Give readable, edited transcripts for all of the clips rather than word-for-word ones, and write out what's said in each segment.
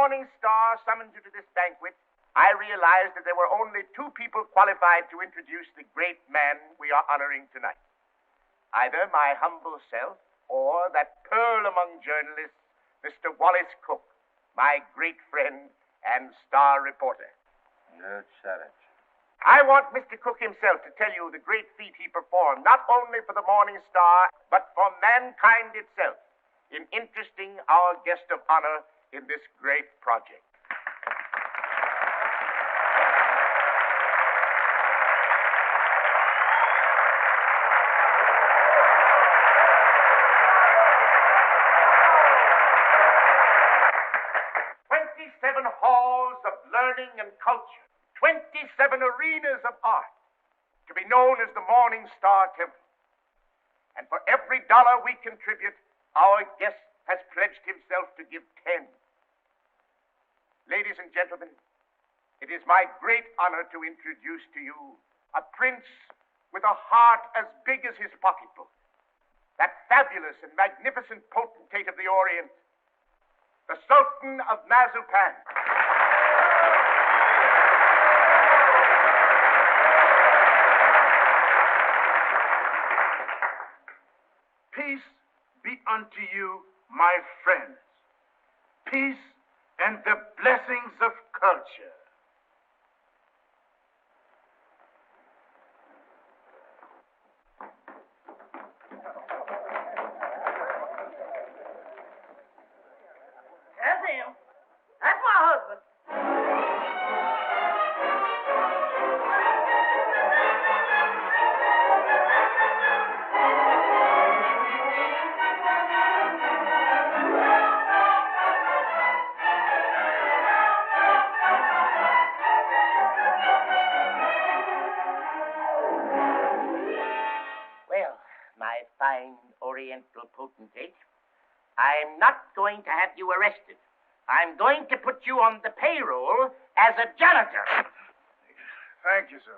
Morning Star summoned you to this banquet, I realized that there were only two people qualified to introduce the great man we are honoring tonight. Either my humble self or that pearl among journalists, Mr. Wally Cook, my great friend and star reporter. You said it. I want Mr. Cook himself to tell you the great feat he performed, not only for the Morning Star, but for mankind itself, in interesting our guest of honor in this great project. Halls of learning and culture, 27 arenas of art, to be known as the Morning Star Temple. And for every dollar we contribute, our guest has pledged himself to give 10. Ladies and gentlemen, it is my great honor to introduce to you a prince with a heart as big as his pocketbook, that fabulous and magnificent potentate of the Orient, the Sultan of Mazuppan. Peace be unto you, my friends. Peace and the blessings of culture. That's him. That's my husband. Fine Oriental potentate, I'm not going to have you arrested. I'm going to put you on the payroll as a janitor. Thank you, sir.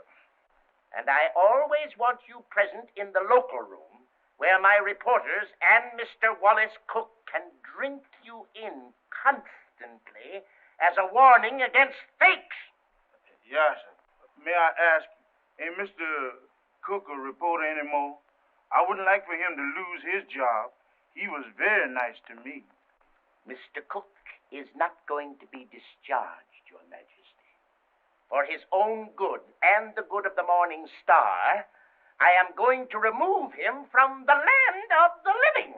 And I always want you present in the local room where my reporters and Mr. Wallace Cook can drink you in constantly as a warning against fakes. Yes, sir. May I ask, ain't Mr. Cook a reporter anymore? I wouldn't like for him to lose his job. He was very nice to me. Mr. Cook is not going to be discharged, Your Majesty. For his own good and the good of the Morning Star, I am going to remove him from the land of the living.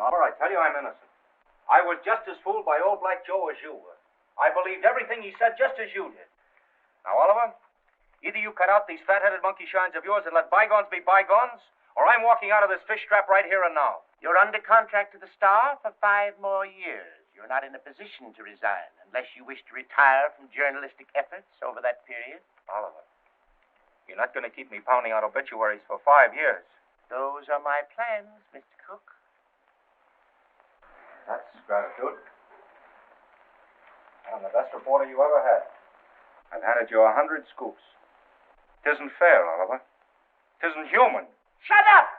Oliver, I tell you I'm innocent. I was just as fooled by old Black Joe as you were. I believed everything he said just as you did. Now, Oliver, either you cut out these fat-headed monkey shines of yours and let bygones be bygones, or I'm walking out of this fish trap right here and now. You're under contract to the Star for 5 more years. You're not in a position to resign unless you wish to retire from journalistic efforts over that period. Oliver, you're not going to keep me pounding out obituaries for 5 years. Those are my plans, Mr. Cook. That's gratitude. I'm the best reporter you ever had. I've handed you 100 scoops. Tisn't fair, Oliver. Tisn't human. Shut up!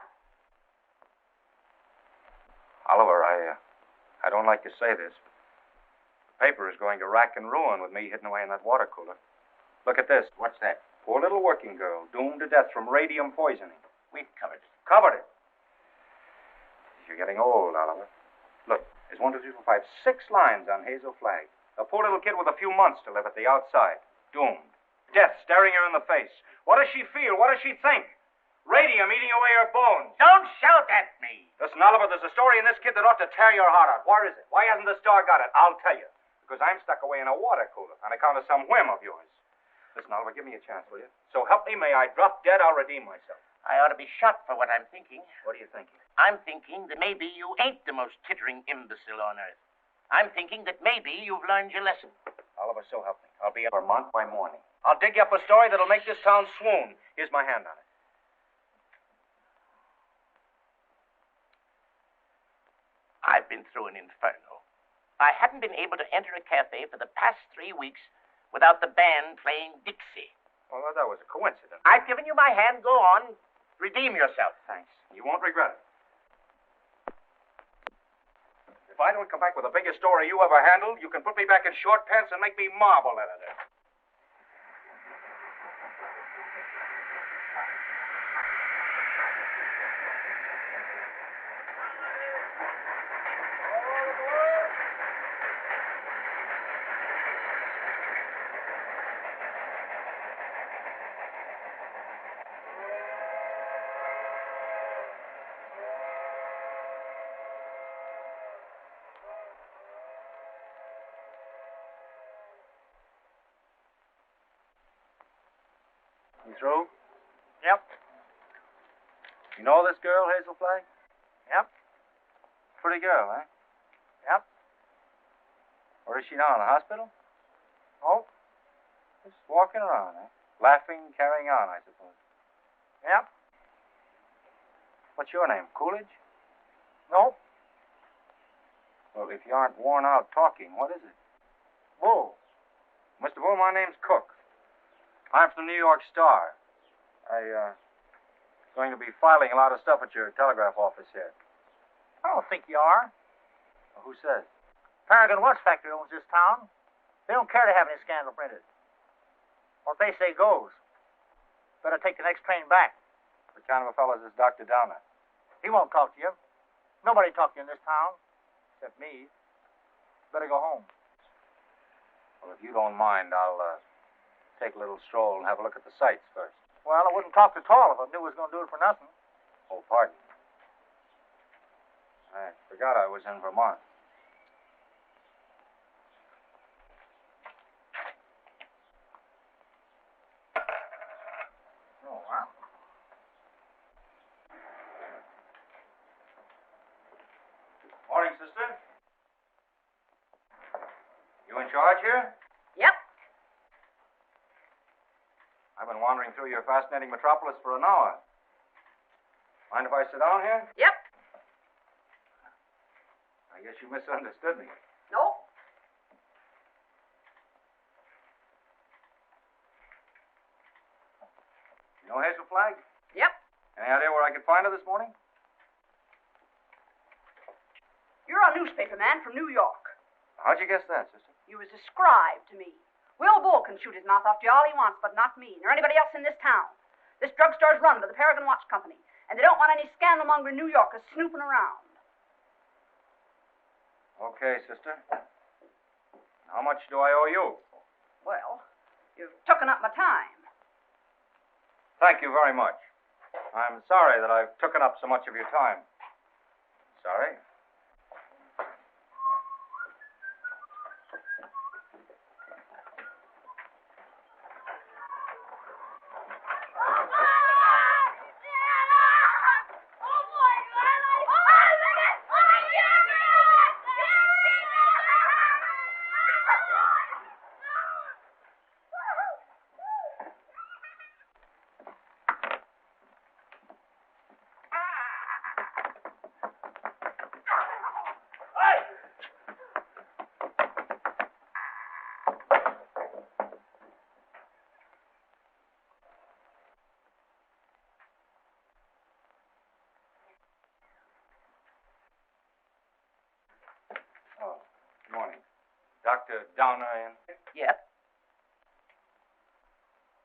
Oliver, I don't like to say this, but the paper is going to rack and ruin with me hidden away in that water cooler. Look at this. What's that? Poor little working girl, doomed to death from radium poisoning. We've covered it. Covered it. You're getting old, Oliver. Look, There's 1, 2, 3, 4, 5, 6 lines on Hazel Flagg. A poor little kid with a few months to live at the outside. Doomed. Death staring her in the face. What does she feel? What does she think? Radium eating away her bones. Don't shout at me. Listen, Oliver, there's a story in this kid that ought to tear your heart out. Where is it? Why hasn't the star got it? I'll tell you. Because I'm stuck away in a water cooler on account of some whim of yours. Listen, Oliver, give me a chance, will you? So help me, may I drop dead, I'll redeem myself. I ought to be shot for what I'm thinking. What are you thinking? I'm thinking that maybe you ain't the most tittering imbecile on earth. I'm thinking that maybe you've learned your lesson. Oliver, so help me. I'll be at Vermont by morning. I'll dig you up a story that'll make this town swoon. Here's my hand on it. I've been through an inferno. I hadn't been able to enter a cafe for the past 3 weeks without the band playing Dixie. Well, that was a coincidence. I've given you my hand. Go on. Redeem yourself. Thanks. You won't regret it. If I don't come back with the biggest story you ever handled, you can put me back in short pants and make me marble editor. You through? Yep. You know this girl, Hazel Flagg? Yep. Pretty girl, huh? Yep. Where is she now, in the hospital? Oh. Just walking around, eh? Laughing, carrying on, I suppose. Yep. What's your name, Coolidge? No. Well, if you aren't worn out talking, what is it? Bull. Mr. Bull, my name's Cook. I'm from the New York Star. Going to be filing a lot of stuff at your telegraph office here. I don't think you are. Well, who says? Paragon Watch Factory owns this town. They don't care to have any scandal printed. What they say goes. Better take the next train back. What kind of a fellow is this Dr. Downer? He won't talk to you. Nobody talk to you in this town. Except me. Better go home. Well, if you don't mind, I'll take a little stroll and have a look at the sights first. Well, I wouldn't talk at all if I knew I was going to do it for nothing. Oh, pardon. I forgot I was in Vermont. Oh, wow. Morning, sister. You in charge here? Yep. I've been wandering through your fascinating metropolis for an hour. Mind if I sit down here? Yep. I guess you misunderstood me. No. You know Hazel Flagg? Yep. Any idea where I could find her this morning? You're a newspaper man from New York. How'd you guess that, sister? You was a scribe to me. Will Bull can shoot his mouth off to you all he wants, but not me, nor anybody else in this town. This drugstore's run by the Paragon Watch Company, and they don't want any scandal-mongering New Yorkers snooping around. Okay, sister. How much do I owe you? Well, you've taken up my time. Thank you very much. I'm sorry that I've taken up so much of your time. Sorry. Oh, good morning. Dr. Downer in? Yep.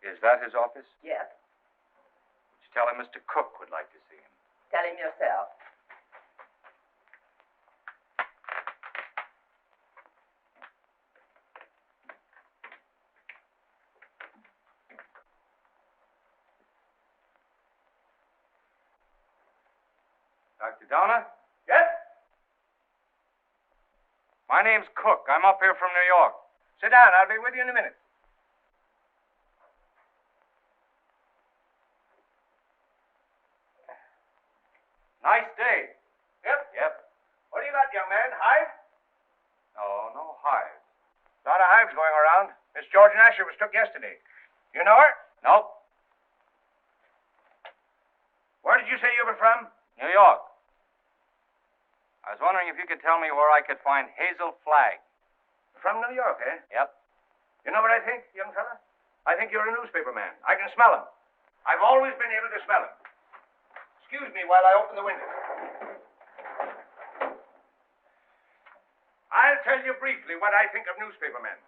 Is that his office? Yep. Would you tell him Mr. Cook would like to see him? Tell him yourself. Dr. Donner? Yes? My name's Cook. I'm up here from New York. Sit down. I'll be with you in a minute. Nice day. Yep. What do you got, young man? Hive? No hives. A lot of hives going around. Miss Georgian Asher was took yesterday. You know her? Nope. Where did you say you were from? New York. I was wondering if you could tell me where I could find Hazel Flagg. From New York, eh? Yep. You know what I think, young fella? I think you're a newspaper man. I can smell him. I've always been able to smell him. Excuse me while I open the window. I'll tell you briefly what I think of newspaper men.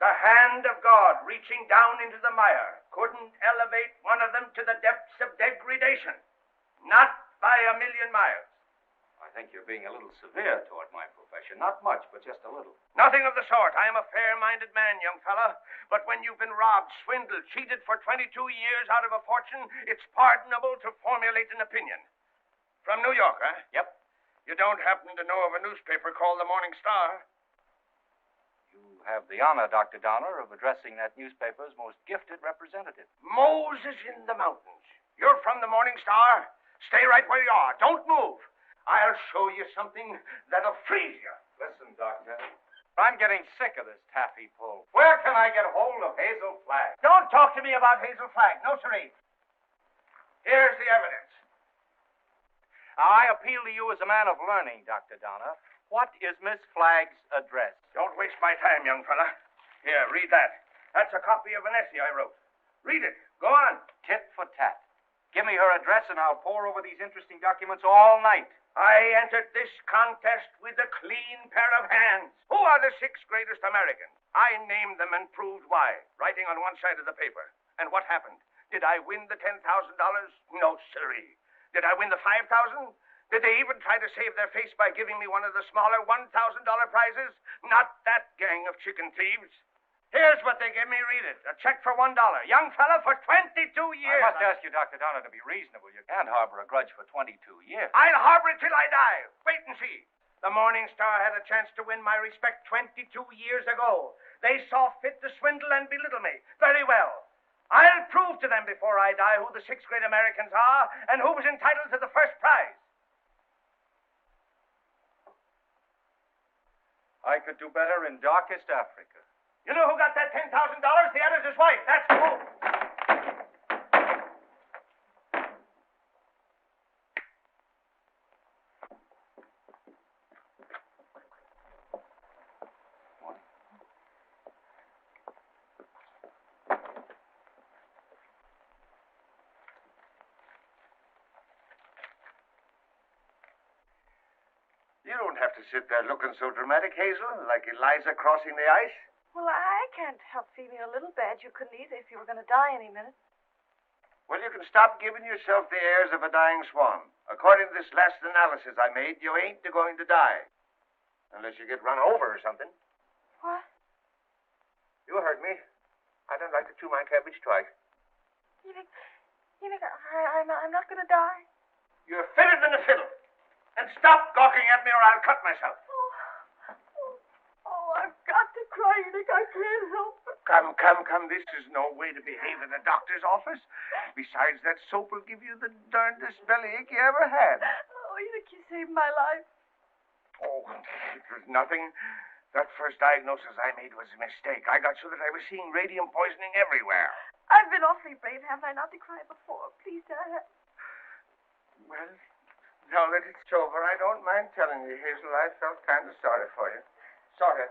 The hand of God reaching down into the mire couldn't elevate one of them to the depths of degradation. Not by a million miles. I think you're being a little severe toward my profession. Not much, but just a little. Nothing of the sort. I am a fair-minded man, young fella. But when you've been robbed, swindled, cheated for 22 years out of a fortune, it's pardonable to formulate an opinion. From New York, huh? Yep. You don't happen to know of a newspaper called the Morning Star? You have the honor, Dr. Donner, of addressing that newspaper's most gifted representative. Moses in the mountains. You're from the Morning Star? Stay right where you are. Don't move. I'll show you something that'll freeze you. Listen, Doctor. I'm getting sick of this taffy pull. Where can I get hold of Hazel Flagg? Don't talk to me about Hazel Flagg. No, sirree. Here's the evidence. Now, I appeal to you as a man of learning, Dr. Donner. What is Miss Flagg's address? Don't waste my time, young fella. Here, read that. That's a copy of an essay I wrote. Read it. Go on. Tit for tat. Give me her address and I'll pore over these interesting documents all night. I entered this contest with a clean pair of hands. Who are the 6 greatest Americans? I named them and proved why, writing on one side of the paper. And what happened? Did I win the $10,000? No, sirree. Did I win the $5,000? Did they even try to save their face by giving me one of the smaller $1,000 prizes? Not that gang of chicken thieves. Here's what they gave me. Read it. A check for $1. Young fella, for 22 years. I must ask you, Dr. Donner, to be reasonable. You can't harbor a grudge for 22 years. I'll harbor it till I die. Wait and see. The Morning Star had a chance to win my respect 22 years ago. They saw fit to swindle and belittle me. Very well. I'll prove to them before I die who the 6 great Americans are and who was entitled to the first prize. I could do better in darkest Africa. You know who got that $10,000? The editor's wife. That's who. You don't have to sit there looking so dramatic, Hazel, like Eliza crossing the ice. Well, I can't help feeling a little bad. You couldn't either if you were going to die any minute. Well, you can stop giving yourself the airs of a dying swan. According to this last analysis I made, you ain't going to die. Unless you get run over or something. What? You heard me. I don't like to chew my cabbage twice. You think I'm not going to die? You're fitter than a fiddle. And stop gawking at me or I'll cut myself. Oh, I've got to cry, Nick. I can't help it. Come. This is no way to behave in a doctor's office. Besides, that soap will give you the darndest bellyache you ever had. Oh, Nick, you saved my life. Oh, it was nothing. That first diagnosis I made was a mistake. I got so that I was seeing radium poisoning everywhere. I've been awfully brave, haven't I, not to cry before? Please, Dad. Well, now that it's over, I don't mind telling you, Hazel, I felt kind of sorry for you. Sort of.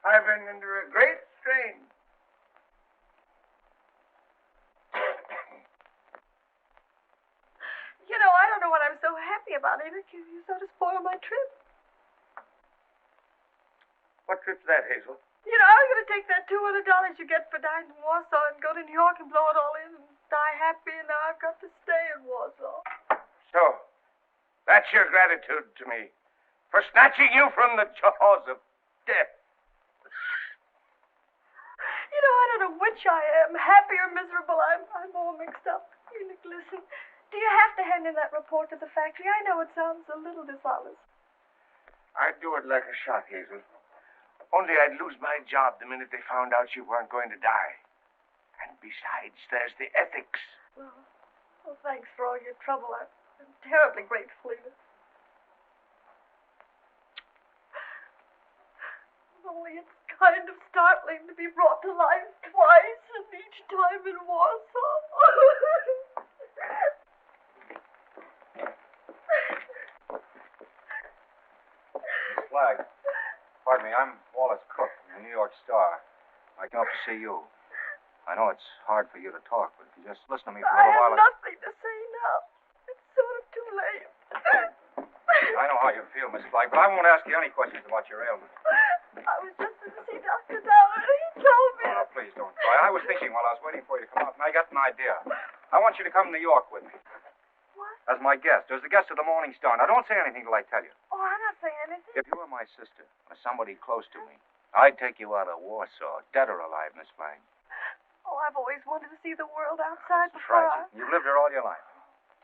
I've been under a great strain. You know, I don't know what I'm so happy about, Nick. You sort of spoiled my trip. What trip's that, Hazel? You know, I was going to take that $200 you get for dying in Warsaw and go to New York and blow it all in and die happy, and now I've got to stay in Warsaw. So, that's your gratitude to me for snatching you from the jaws of death. which I am, happy or miserable, I'm all mixed up. Enoch, listen. Do you have to hand in that report to the factory? I know it sounds a little dishonest. I'd do it like a shot, Hazel. Only I'd lose my job the minute they found out you weren't going to die. And besides, there's the ethics. Well, thanks for all your trouble. I'm terribly grateful, Enoch. Only it's kind of startling to be brought to life twice, and each time in Warsaw. Miss Flagg, pardon me, I'm Wally Cook from the New York Star. I came up to see you. I know it's hard for you to talk, but if you just listen to me for a I little while... have nothing to say now. It's sort of too late. I know how you feel, Miss Flagg, but I won't ask you any questions about your ailment. I was just to see Dr. Downer. He told me. Oh, no, please don't cry. I was thinking while I was waiting for you to come out, and I got an idea. I want you to come to New York with me. What? As my guest, as the guest of the Morning Star. Now, don't say anything till I tell you. Oh, I'm not saying anything. If you were my sister, or somebody close to me, I'd take you out of Warsaw, dead or alive, Miss Flagg. Oh, I've always wanted to see the world outside It's before. tragic. You've lived here all your life.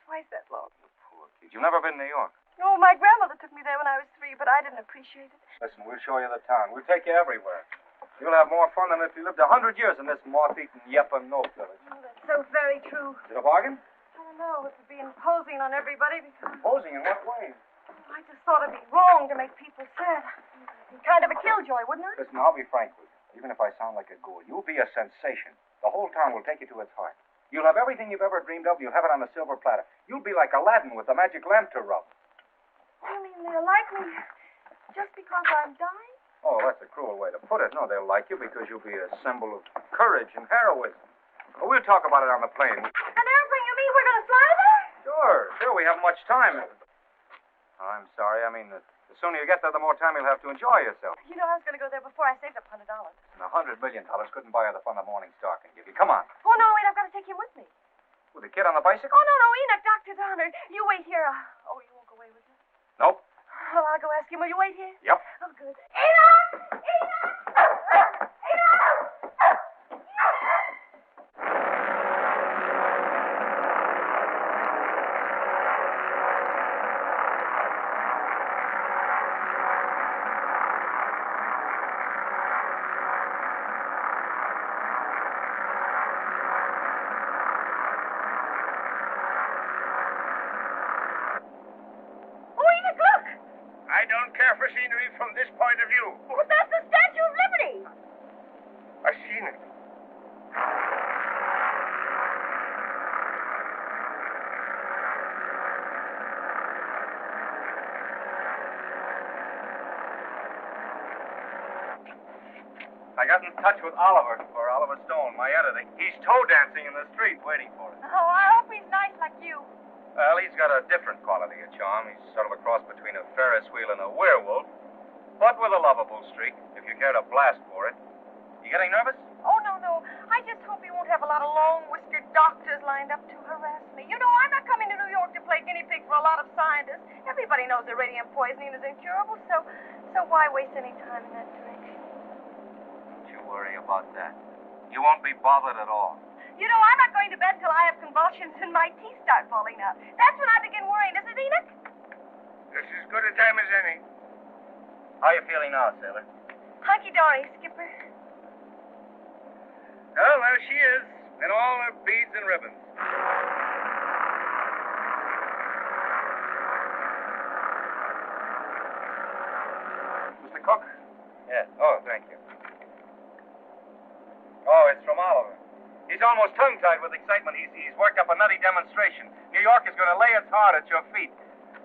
Twice that long. You poor kid. You've never been to New York. No, my grandmother took me there when I was 3, but I didn't appreciate it. Listen, we'll show you the town. We'll take you everywhere. You'll have more fun than if you lived 100 years in this moth-eaten Yep-and-No village. Oh, that's so very true. Is it a bargain? I don't know. It would be imposing on everybody because Posing in what way? I just thought it'd be wrong to make people sad. It'd be kind of a killjoy, wouldn't it? Listen, I'll be frank with you. Even if I sound like a ghoul, you'll be a sensation. The whole town will take you to its heart. You'll have everything you've ever dreamed of, and you'll have it on a silver platter. You'll be like Aladdin with the magic lamp to rub. You mean they'll like me just because I'm dying? Oh, that's a cruel way to put it. No, they'll like you because you'll be a symbol of courage and heroism. Well, we'll talk about it on the plane. An airplane, you mean we're going to fly there? Sure, we haven't much time. Oh, I'm sorry. I mean, the sooner you get there, the more time you'll have to enjoy yourself. You know, I was going to go there before I saved up $100. And $100 million couldn't buy you the fun the Morning Star can give you. Come on. Oh, no, wait, I've got to take him with me. With the kid on the bicycle? Oh, no, Enoch, Dr. Donner. You wait here. Oh, you won't go away with us? Nope. Well, I'll go ask him. Will you wait here? Yep. Oh, good. Enoch! Enoch! I don't care for scenery from this point of view. But that's the Statue of Liberty. I've seen it. I got in touch with Oliver Stone, my editor. He's toe dancing in the street waiting for us. Oh, I hope he's nice like you. Well, he's got a different quality of charm. He's sort of a cross between a Ferris wheel and a werewolf, but with a lovable streak, if you care to blast for it. You getting nervous? Oh, no. I just hope he won't have a lot of long-whiskered doctors lined up to harass me. You know, I'm not coming to New York to play guinea pig for a lot of scientists. Everybody knows that radium poisoning is incurable, so why waste any time in that direction? Don't you worry about that. You won't be bothered at all. You know, I'm not going to bed till I have convulsions and my teeth start falling out. That's when I begin worrying, isn't it, Enoch? This is as good a time as any. How are you feeling now, sailor? Hunky-dory, Skipper. Well, there she is, in all her beads and ribbons. Mr. Cook? Yes. Oh, thank you. Oh, it's from Oliver. He's almost tongue-tied with excitement. He's worked up a nutty demonstration. New York is going to lay its heart at your feet.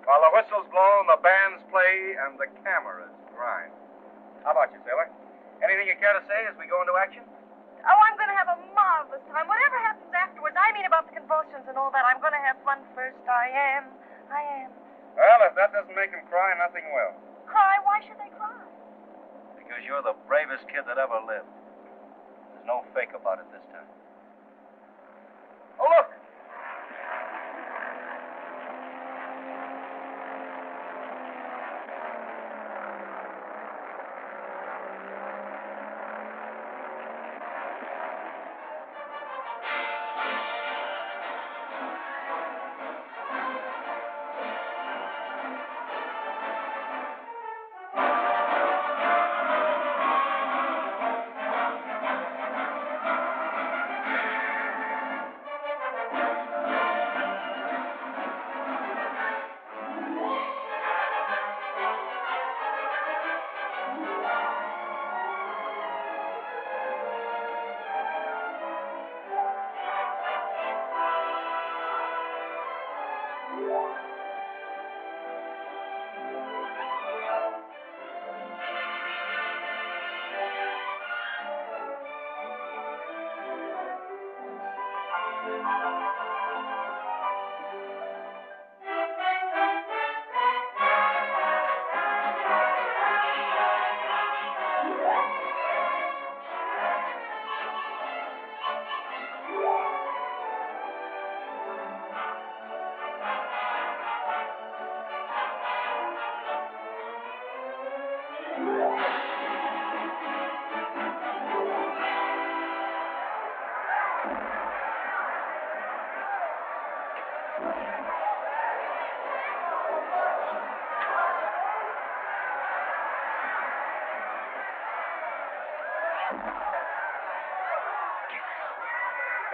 While the whistles blow and the bands play and the cameras grind. How about you, sailor? Anything you care to say as we go into action? Oh, I'm going to have a marvelous time. Whatever happens afterwards, I mean about the convulsions and all that, I'm going to have fun first. I am. Well, if that doesn't make him cry, nothing will. Cry? Why should they cry? Because you're the bravest kid that ever lived. There's no fake about it this time. Oh, look!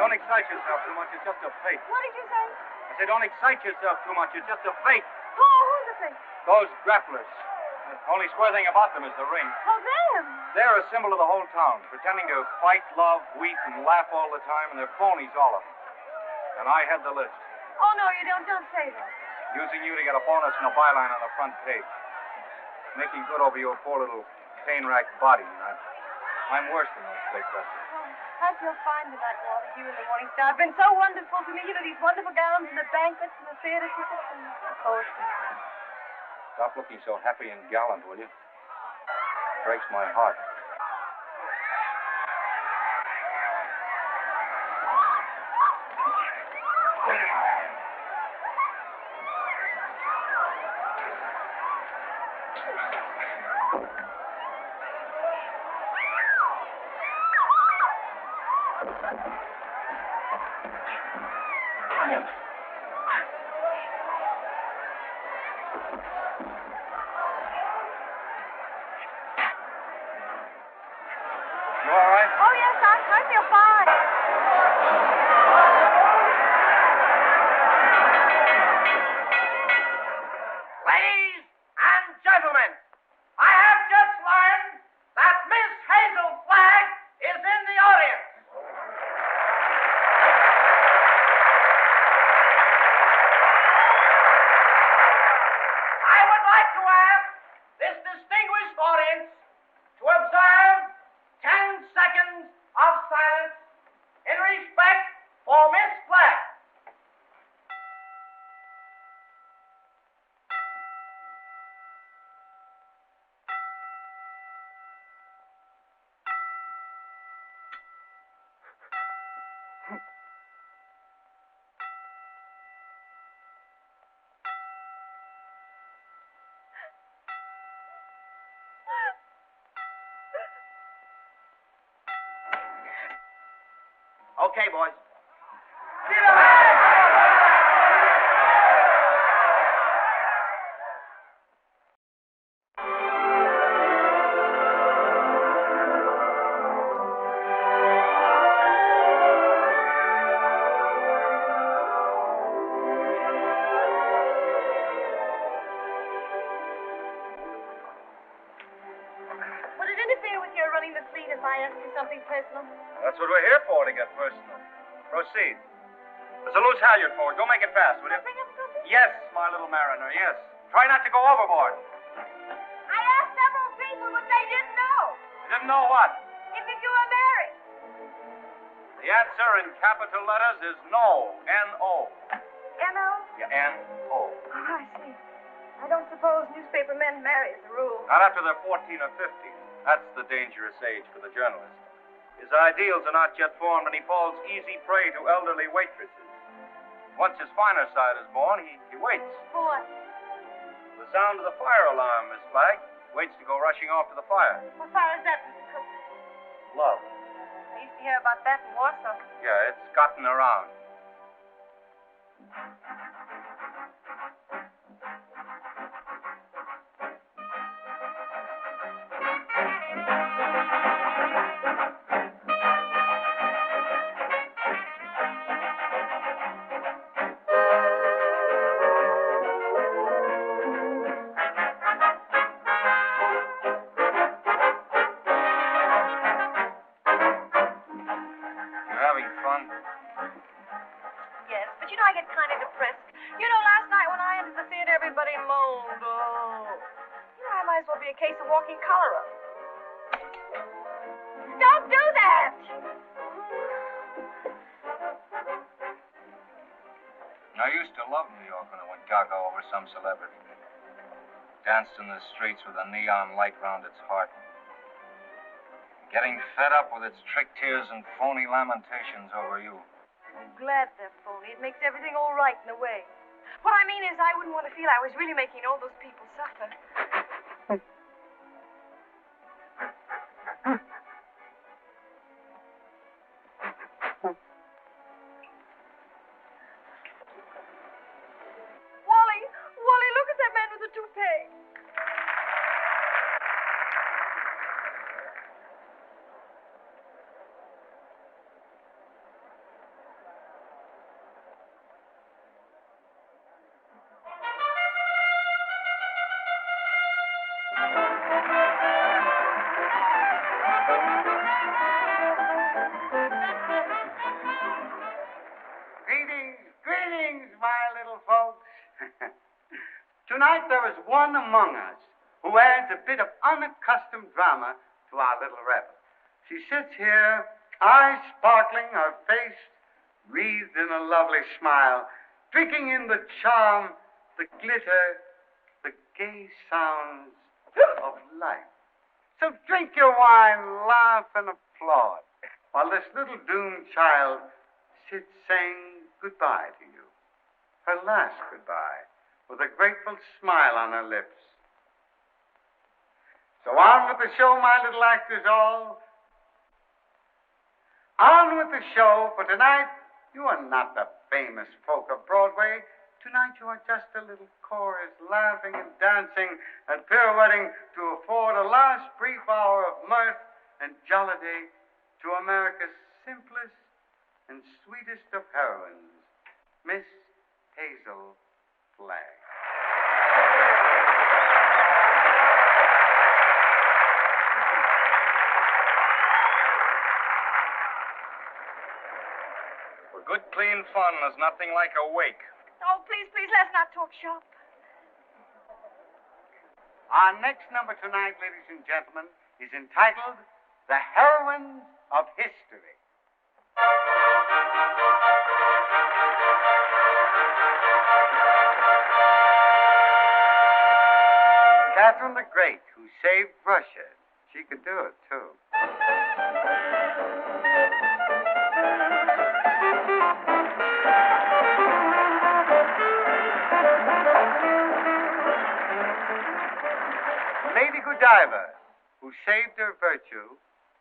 Don't excite yourself too much. It's just a fake. What did you say? I said don't excite yourself too much. It's just a fake. Who's the thing? Those grapplers. The only square thing about them is the ring. Oh, them. They're a symbol of the whole town, pretending to fight, love, weep, and laugh all the time, and they're phonies, all of them. And I had the list. Oh, no, you don't. Don't say that. Using you to get a bonus and a byline on the front page. Making good over your poor little pain-racked body. I'm worse than those fake wrestlers. Oh, I feel fine tonight, Wally. You and the Morning Star have been so wonderful to me. You know, these wonderful gowns and the banquets and the theater tickets and the poetry. Stop looking so happy and gallant, will you? Breaks my heart. You all right? Oh, yes, I feel fine. Ladies and gentlemen, I have just learned that Miss Hazel Flagg is in the audience. I would like to ask this distinguished audience to observe 10 seconds of silence in respect for Miss Flagg. Okay, boys. Would it interfere with your running the fleet if I asked you something personal? That's what we're here for, to get personal. Proceed. There's a loose halyard forward. Go make it fast, will you? Something of something? Yes, my little mariner, yes. Try not to go overboard. I asked several people, but they didn't know. You didn't know what? If you were married. The answer in capital letters is no. N-O. N-O? Yeah, N-O. Oh, I see. I don't suppose newspaper men marry as a rule. Not after they're 14 or 15. That's the dangerous age for the journalist. His ideals are not yet formed, and he falls easy prey to elderly waitresses. Once his finer side is born, he waits. For what? The sound of the fire alarm, Miss Flagg. Waits to go rushing off to the fire. What fire is that, Mr. Cook? Love. I used to hear about that in Warsaw. Yeah, it's gotten around. Yes, but you know I get kind of depressed. You know, last night when I entered the theater, everybody moaned. Oh. You know, I might as well be a case of walking cholera. Don't do that! I used to love New York when it went gaga over some celebrity. Danced in the streets with a neon light round its heart. Getting fed up with its trick tears and phony lamentations over you. I'm glad they're phony. It makes everything all right in a way. What I mean is I wouldn't want to feel I was really making all those people suffer. Wally, look at that man with the toupee. Greetings, my little folks. Tonight there is one among us who adds a bit of unaccustomed drama to our little revel. She sits here, eyes sparkling, her face wreathed in a lovely smile, drinking in the charm, the glitter, the gay sounds of life. So drink your wine, laugh, and applaud, while this little doomed child sits saying goodbye to you. Her last goodbye, with a grateful smile on her lips. So on with the show, my little actors all. On with the show, for tonight you are not the famous folk of Broadway. Tonight you are just a little chorus, laughing and dancing and pirouetting to afford a last brief hour of mirth and jollity to America's simplest and sweetest of heroines, Miss Hazel Flagg. For good, clean fun, there's nothing like a wake. Oh, please, let's not talk shop. Our next number tonight, ladies and gentlemen, is entitled The Heroines of History. Catherine the Great, who saved Russia. She could do it, too. Lady Godiva, who saved her virtue.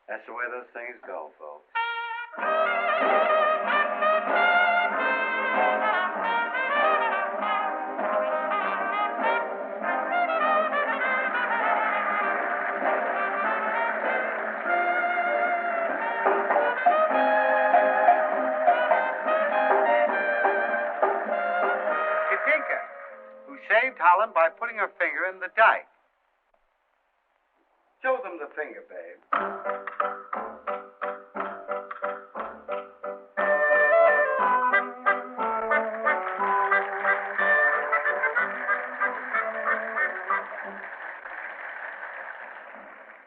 That's the way those things go, folks. Katinka, who saved Holland by putting her finger in the dike. Show them the finger, babe.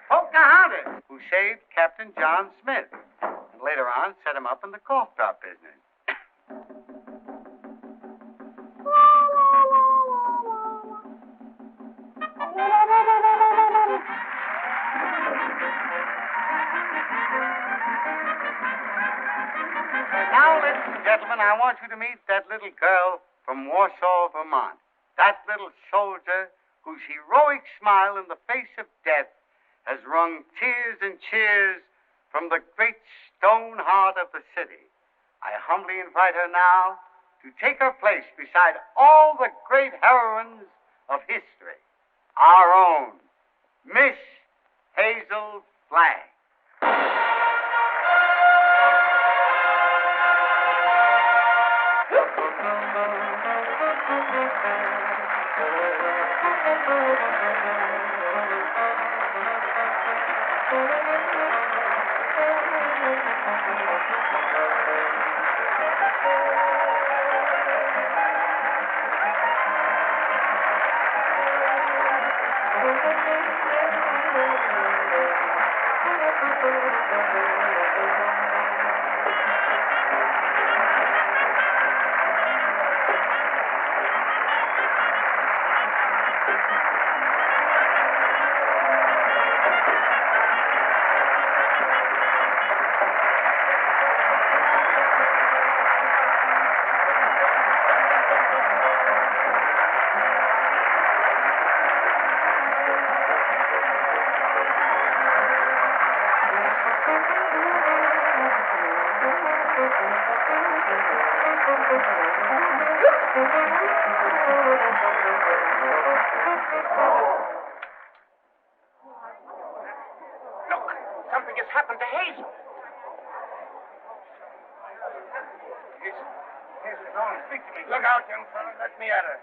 Pocahontas, who saved Captain John Smith, and later on set him up in the cough drop business. Now, ladies and gentlemen, I want you to meet that little girl from Warsaw, Vermont. That little soldier whose heroic smile in the face of death has wrung tears and cheers from the great stone heart of the city. I humbly invite her now to take her place beside all the great heroines of history. Our own, Miss Hazel Flagg. Look, something has happened to Hazel. Hazel, don't speak to me. Look out, young fella. Let me at her.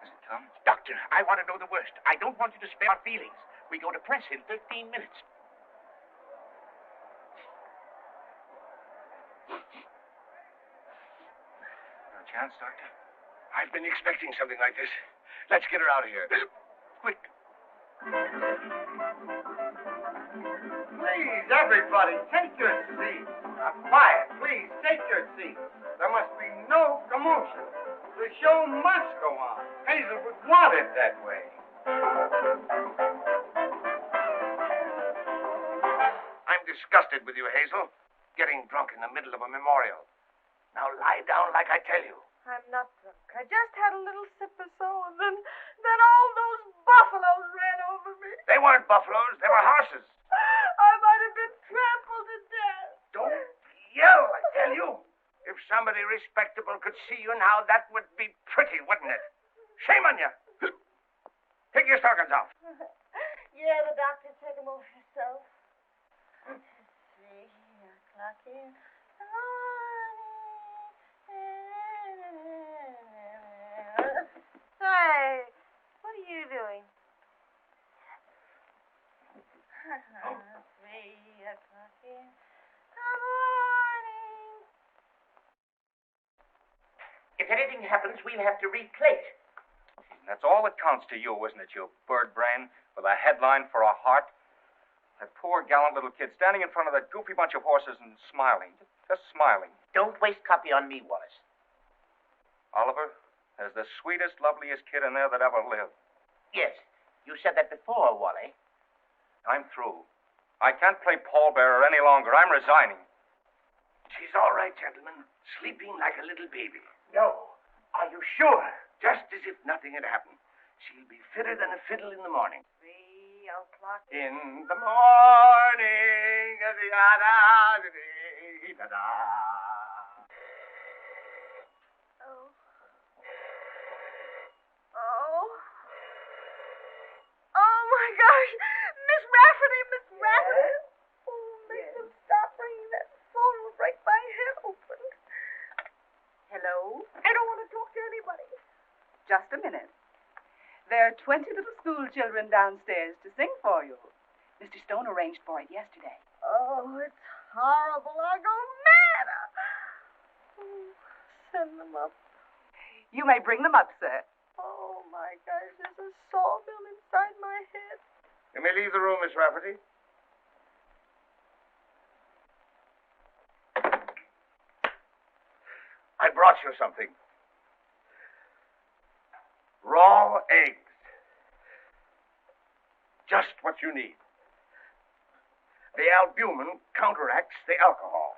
Has it come? Doctor, I want to know the worst. I don't want you to spare our feelings. We go to press in 15 minutes. No chance, Doctor? I've been expecting something like this. Let's get her out of here. Quick. Please, everybody, take your seats. Quiet, please, take your seats. There must be no commotion. The show must go on. Hazel would want it that way. I'm disgusted with you, Hazel. Getting drunk in the middle of a memorial. Now lie down like I tell you. I'm not drunk. I just had a little sip or so, and then all those buffaloes ran over me. They weren't buffaloes. They were horses. I might have been trampled to death. Don't yell, I tell you. If somebody respectable could see you now, that would be pretty, wouldn't it? Shame on you. Take your stockings off. Yeah, the doctor took him off himself. 3 o'clock in the morning. Hey, what are you doing? 3 o'clock in the morning. If anything happens, we'll have to replate. That's all that counts to you, isn't it, you bird brain with a headline for a heart? That poor gallant little kid standing in front of that goofy bunch of horses and smiling. Just smiling. Don't waste copy on me, Wallace. Oliver, there's the sweetest, loveliest kid in there that ever lived. Yes, you said that before, Wally. I'm through. I can't play pallbearer any longer. I'm resigning. She's all right, gentlemen. Sleeping like a little baby. No. Are you sure? Just as if nothing had happened. She'll be fitter than a fiddle in the morning. 3 o'clock In the morning, da-da-da-da-da. Oh. Oh. Oh, my gosh. Miss Rafferty, Miss Rafferty. Oh, make them stop ringing. That phone will break my head open. Hello? I don't want to talk to anybody. Just a minute. There are 20 little school children downstairs to sing for you. Mr. Stone arranged for it yesterday. Oh, it's horrible. I'll go mad. Oh, send them up. You may bring them up, sir. Oh, my gosh, there's a sawmill inside my head. You may leave the room, Miss Rafferty. I brought you something. Raw eggs. Just what you need. The albumin counteracts the alcohol.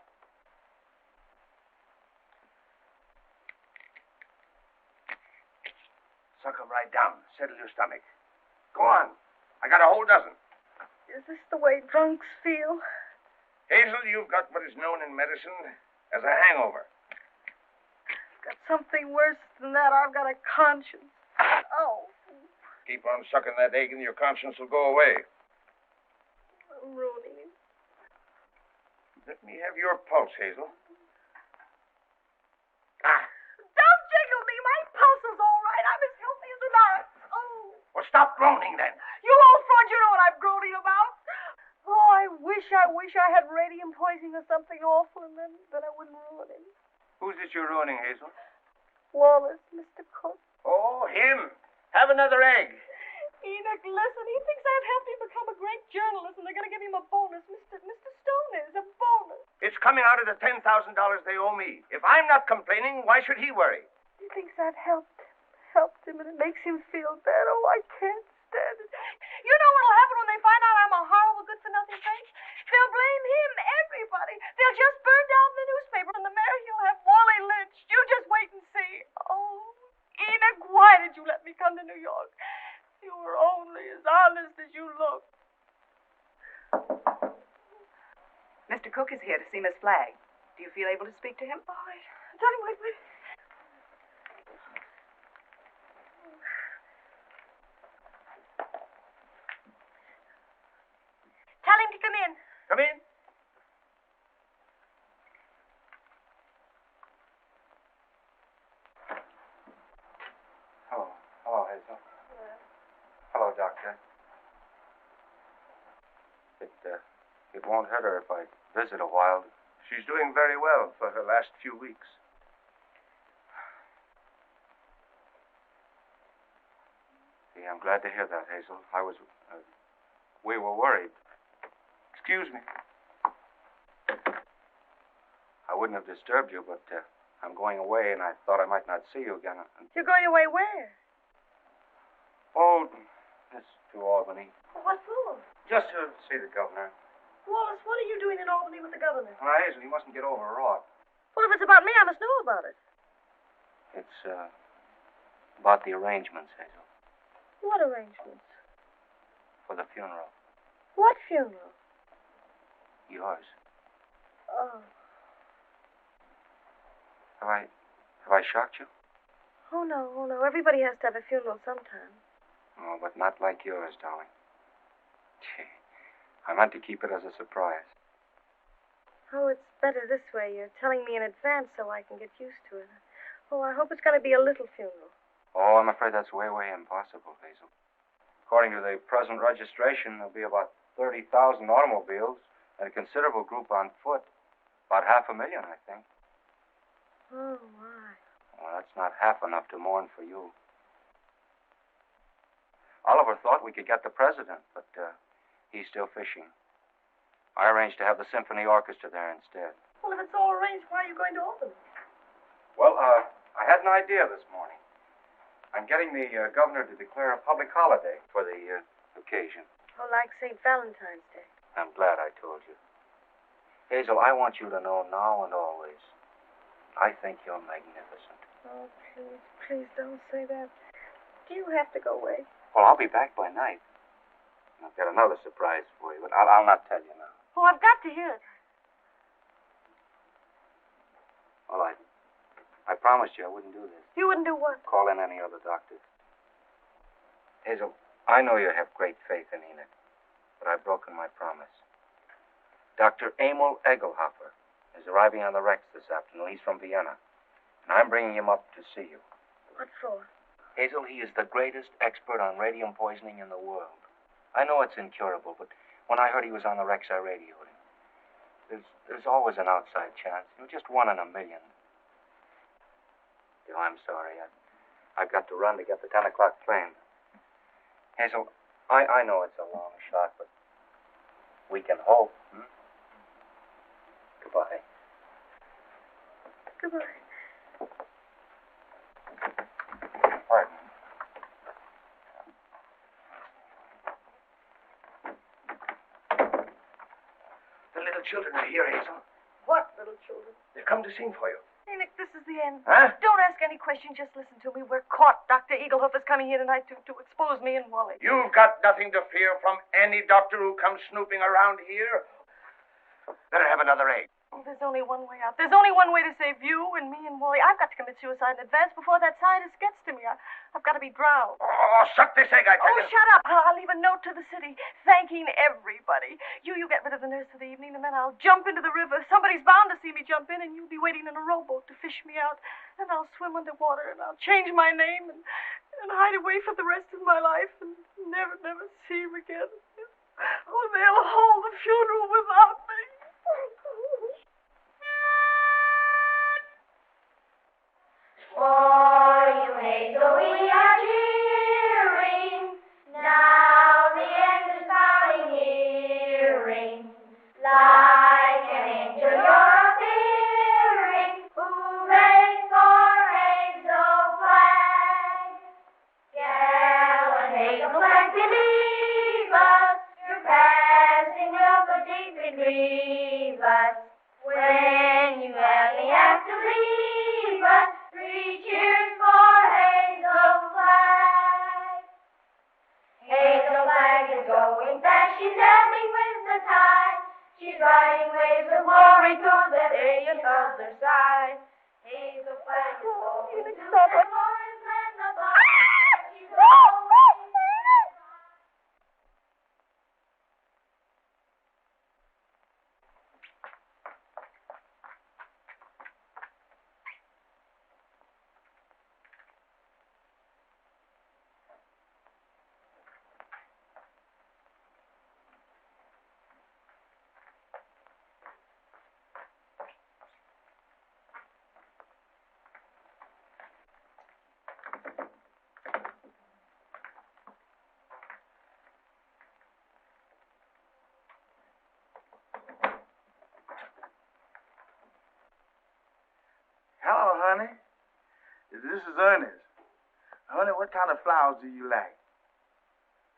Suck 'em right down. Settle your stomach. Go on. I got a whole dozen. Is this the way drunks feel? Hazel, you've got what is known in medicine as a hangover. Got something worse than that. I've got a conscience. Oh, Keep on sucking that egg and your conscience will go away. I'm ruining it. Let me have your pulse, Hazel. Don't jiggle me. My pulse is all right. I'm as healthy as an ox. Oh. Well, stop groaning then. You old fraud, you know what I'm groaning about. Oh, I wish I had radium poisoning or something awful, and then I wouldn't ruin him. Who's this you're ruining, Hazel? Wallace, Mr. Cook. Oh, him. Have another egg. Enoch, listen, he thinks I've helped him become a great journalist, and they're going to give him a bonus. Mr. Stone is a bonus. It's coming out of the $10,000 they owe me. If I'm not complaining, why should he worry? He thinks I've helped him, and it makes him feel bad. Oh, I can't stand it. You know what'll happen when they find out I'm a horrible, good-for-nothing fake? They'll blame him, everybody. They'll just burn down the newspaper, and the mayor, he'll have Wally lynched. You just wait and see. Oh, Enoch, why did you let me come to New York? You were only as honest as you look. Mr. Cook is here to see Miss Flagg. Do you feel able to speak to him? All right. Darling, wait. Tell him to come in. Come in. Hello, Hazel. Hello, Doctor. It won't hurt her if I visit a while. She's doing very well for her last few weeks. Yeah, I'm glad to hear that, Hazel. We were worried. Excuse me. I wouldn't have disturbed you, but I'm going away, and I thought I might not see you again. You're going away where? Oh, it's to Albany. What for? Just to see the governor. Wallace, what are you doing in Albany with the governor? Well, Hazel, you mustn't get overwrought. Well, if it's about me, I must know about it. It's about the arrangements, Hazel, What arrangements? for the funeral. What funeral? Yours. Oh. Have I shocked you? Oh, no. Everybody has to have a funeral sometime. Oh, but not like yours, darling. Gee, I meant to keep it as a surprise. Oh, it's better this way. You're telling me in advance so I can get used to it. Oh, I hope it's going to be a little funeral. Oh, I'm afraid that's way impossible, Hazel. According to the present registration, there'll be about 30,000 automobiles and a considerable group on foot. About 500,000, I think. Oh, my. Well, that's not half enough to mourn for you. Oliver thought we could get the president, but he's still fishing. I arranged to have the symphony orchestra there instead. Well, if it's all arranged, why are you going to Albany? Well, I had an idea this morning. I'm getting the governor to declare a public holiday for the occasion. Oh, like St. Valentine's Day. I'm glad I told you. Hazel, I want you to know now and always, I think you're magnificent. Oh, please don't say that. Do you have to go away? Well, I'll be back by night. I've got another surprise for you, but I'll not tell you now. Oh, I've got to hear it. Well, I promised you I wouldn't do this. You wouldn't do what? Call in any other doctors. Hazel, I know you have great faith in Enid, but I've broken my promise. Dr. Emil Egelhofer is arriving on the Rex this afternoon. He's from Vienna, and I'm bringing him up to see you. What for? Hazel, he is the greatest expert on radium poisoning in the world. I know it's incurable, but when I heard he was on the Rex, I radioed him. There's always an outside chance. Just 1 in a million. Oh, I'm sorry. I've got to run to get the 10 o'clock train. Hazel, I know it's a long shot, but we can hope. Goodbye. Goodbye. Pardon. The little children are here, Hazel. What little children? They've come to sing for you. Hey, Nick, this is the end. Huh? Don't ask any questions. Just listen to me. We're caught. Dr. Egelhofer's coming here tonight to expose me and Wally. You've got nothing to fear from any doctor who comes snooping around here. Better have another egg. Oh, there's only one way out. There's only one way to save you and me and Wally. I've got to commit suicide in advance before that scientist gets to me. I've got to be drowned. Oh, suck this egg, I tell Oh, you. shut up. I'll leave a note to the city thanking everybody. You get rid of the nurse for the evening, and then I'll jump into the river. Somebody's bound to see me jump in, and you'll be waiting in a rowboat to fish me out. And I'll swim underwater, and I'll change my name and hide away for the rest of my life and never see him again. Oh, they'll hold the funeral without me. For you, Hazel, we are cheering. Now the end is bowing, hearing. Like an angel you're appearing. Hooray for Hazel Flagg. Gallant Hazel Flagg, believe us. Your passing will so deeply grieve us. When you gladly have to leave us, 3 cheers for Hazel Flagg. Hazel Flagg is going fast, she's ebbing with the tide. She's riding waves of glory to the radiant other side. Hazel Flagg is going to the glorious land above. She's always Hello, honey. This is Ernest. Honey, what kind of flowers do you like?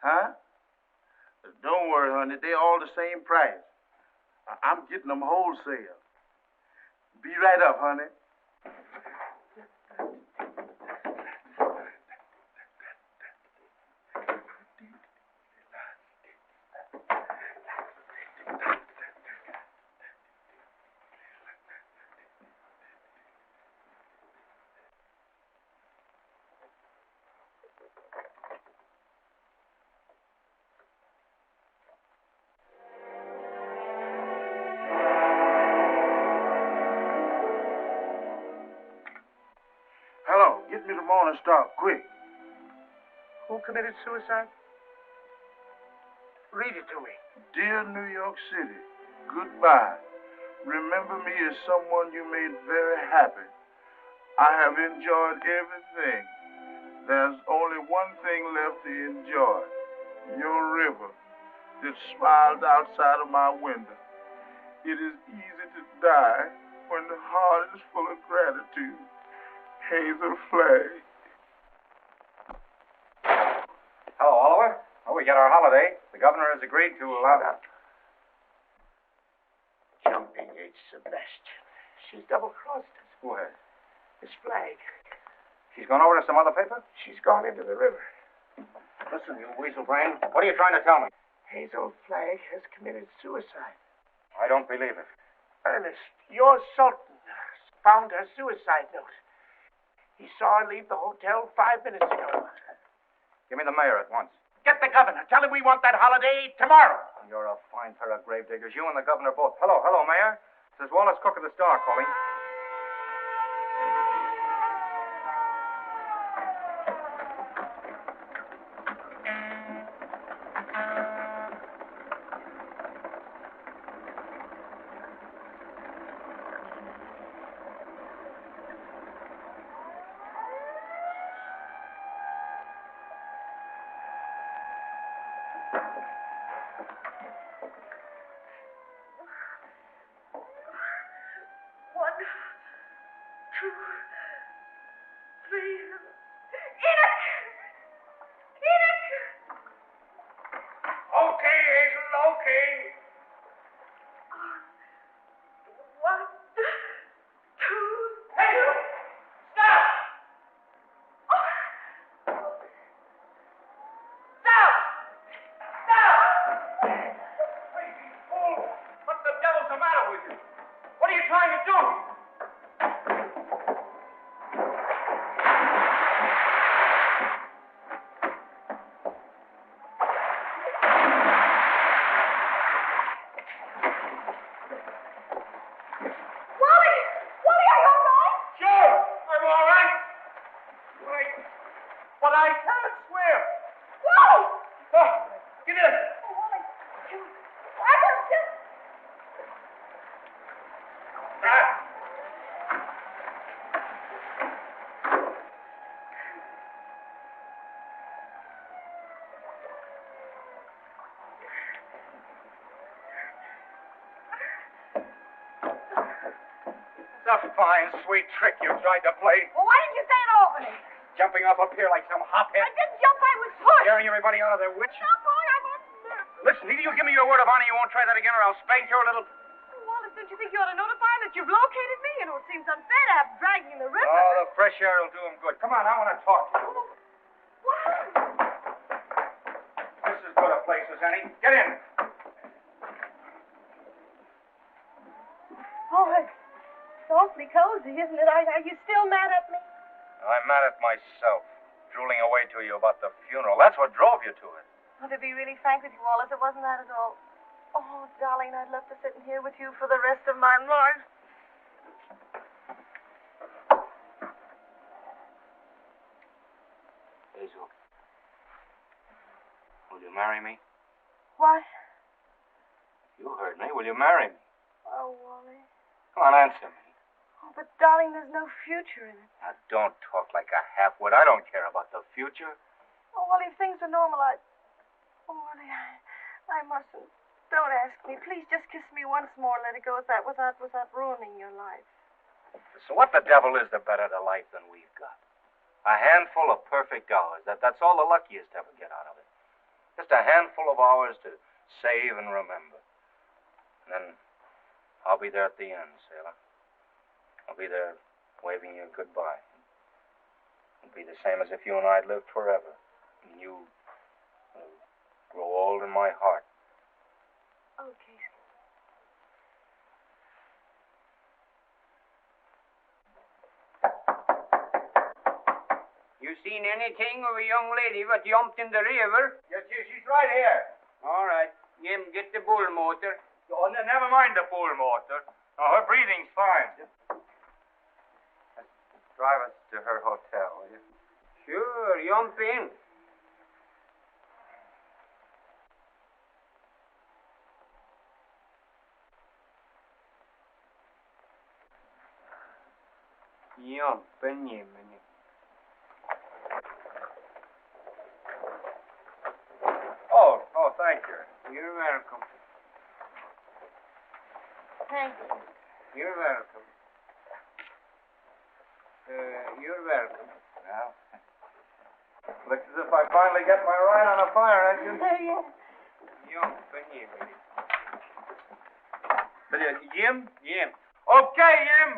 Huh? Don't worry, honey. They're all the same price. I'm getting them wholesale. Be right up, honey. Hello, get me the Morning Star, quick. Who committed suicide? Read it to me. Dear New York City, goodbye. Remember me as someone you made very happy. I have enjoyed everything. There's only one thing left to enjoy. Your river that smiles outside of my window. It is easy to die when the heart is full of gratitude. Hazel Flagg. Hello, Oliver. Oh, we get our holiday. The governor has agreed to allow... Jumping H. Sebastian. She's double-crossed us. Who has? Miss Flagg. She's gone over to some other paper? She's gone into the river. Listen, you weasel brain. What are you trying to tell me? Hazel Flagg has committed suicide. I don't believe it. Ernest, your Sultan found her suicide note. He saw her leave the hotel 5 minutes ago. Give me the mayor at once. Get the governor. Tell him we want that holiday tomorrow. You're a fine pair of gravediggers. You and the governor both. Hello, Mayor. This is Wallace Cook of the Star calling. A fine, sweet trick you tried to play. Well, why didn't you say it to Albany? Jumping off up here like some hophead. I didn't jump, I was pushed. Scaring everybody out of their wits. No, boy, I'm on nerve. Listen, either you give me your word of honor you won't try that again, or I'll spank your little... Wallace, don't you think you ought to notify him that you've located me? You know, it seems unfair to have dragging in the river. Oh, the fresh air will do him good. Come on, I want to talk to you. What? This is as good a place as any. Get in. awfully cozy, isn't it? Are you still mad at me? I'm mad at myself, drooling away to you about the funeral. That's what drove you to it. Oh, to be really frank with you, Wallace, it wasn't that at all. Oh, darling, I'd love to sit in here with you for the rest of my life. Hazel, will you marry me? What? You heard me. Will you marry me? Oh, Wally. Come on, answer me. Oh, but, darling, there's no future in it. Now, don't talk like a half-wit. I don't care about the future. Oh, Wally, if things were normal, Oh, Wally, I mustn't. Don't ask me. Please just kiss me once more and let it go without ruining your life. So what the devil is there better to life than we've got? A handful of perfect hours. That's all the luckiest ever get out of it. Just a handful of hours to save and remember. And then I'll be there at the end, sailor. I'll be there waving you goodbye. It'll be the same as if you and I'd lived forever. And you will grow old in my heart. Oh, Casey. You seen anything of a young lady what jumped in the river? Yes, she's right here. All right. Jim, get the bull motor. Oh, never mind the bull motor. Oh, her breathing's fine. Just drive us to her hotel, will you? Sure, jump in. Jump in, Jiminy. Oh, thank you. You're welcome. Thank you. You're welcome. You're welcome. Well, looks as if I finally get my ride on a fire engine. Yeah. Jump in, Jiminy. Jim? Jim. Okay, Jim.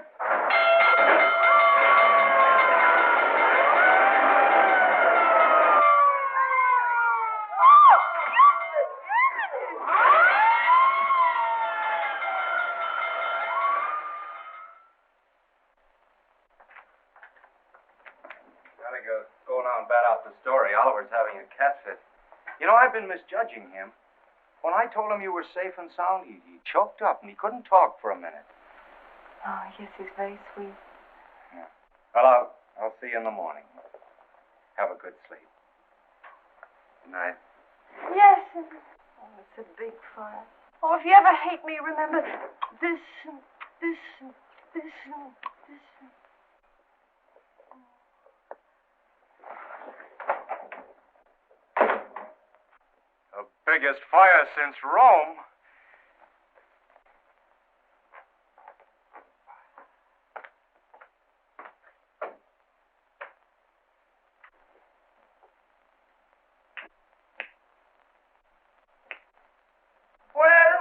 Go now and bat out the story. Oliver's having a cat fit. You know, I've been misjudging him. When I told him you were safe and sound, he choked up and he couldn't talk for a minute. Oh, yes, he's very sweet. Yeah. Well, I'll see you in the morning. Have a good sleep. Good night. Yes. Oh, it's a big fire. Oh, if you ever hate me, remember this and this and this and this and... The biggest fire since Rome. Well.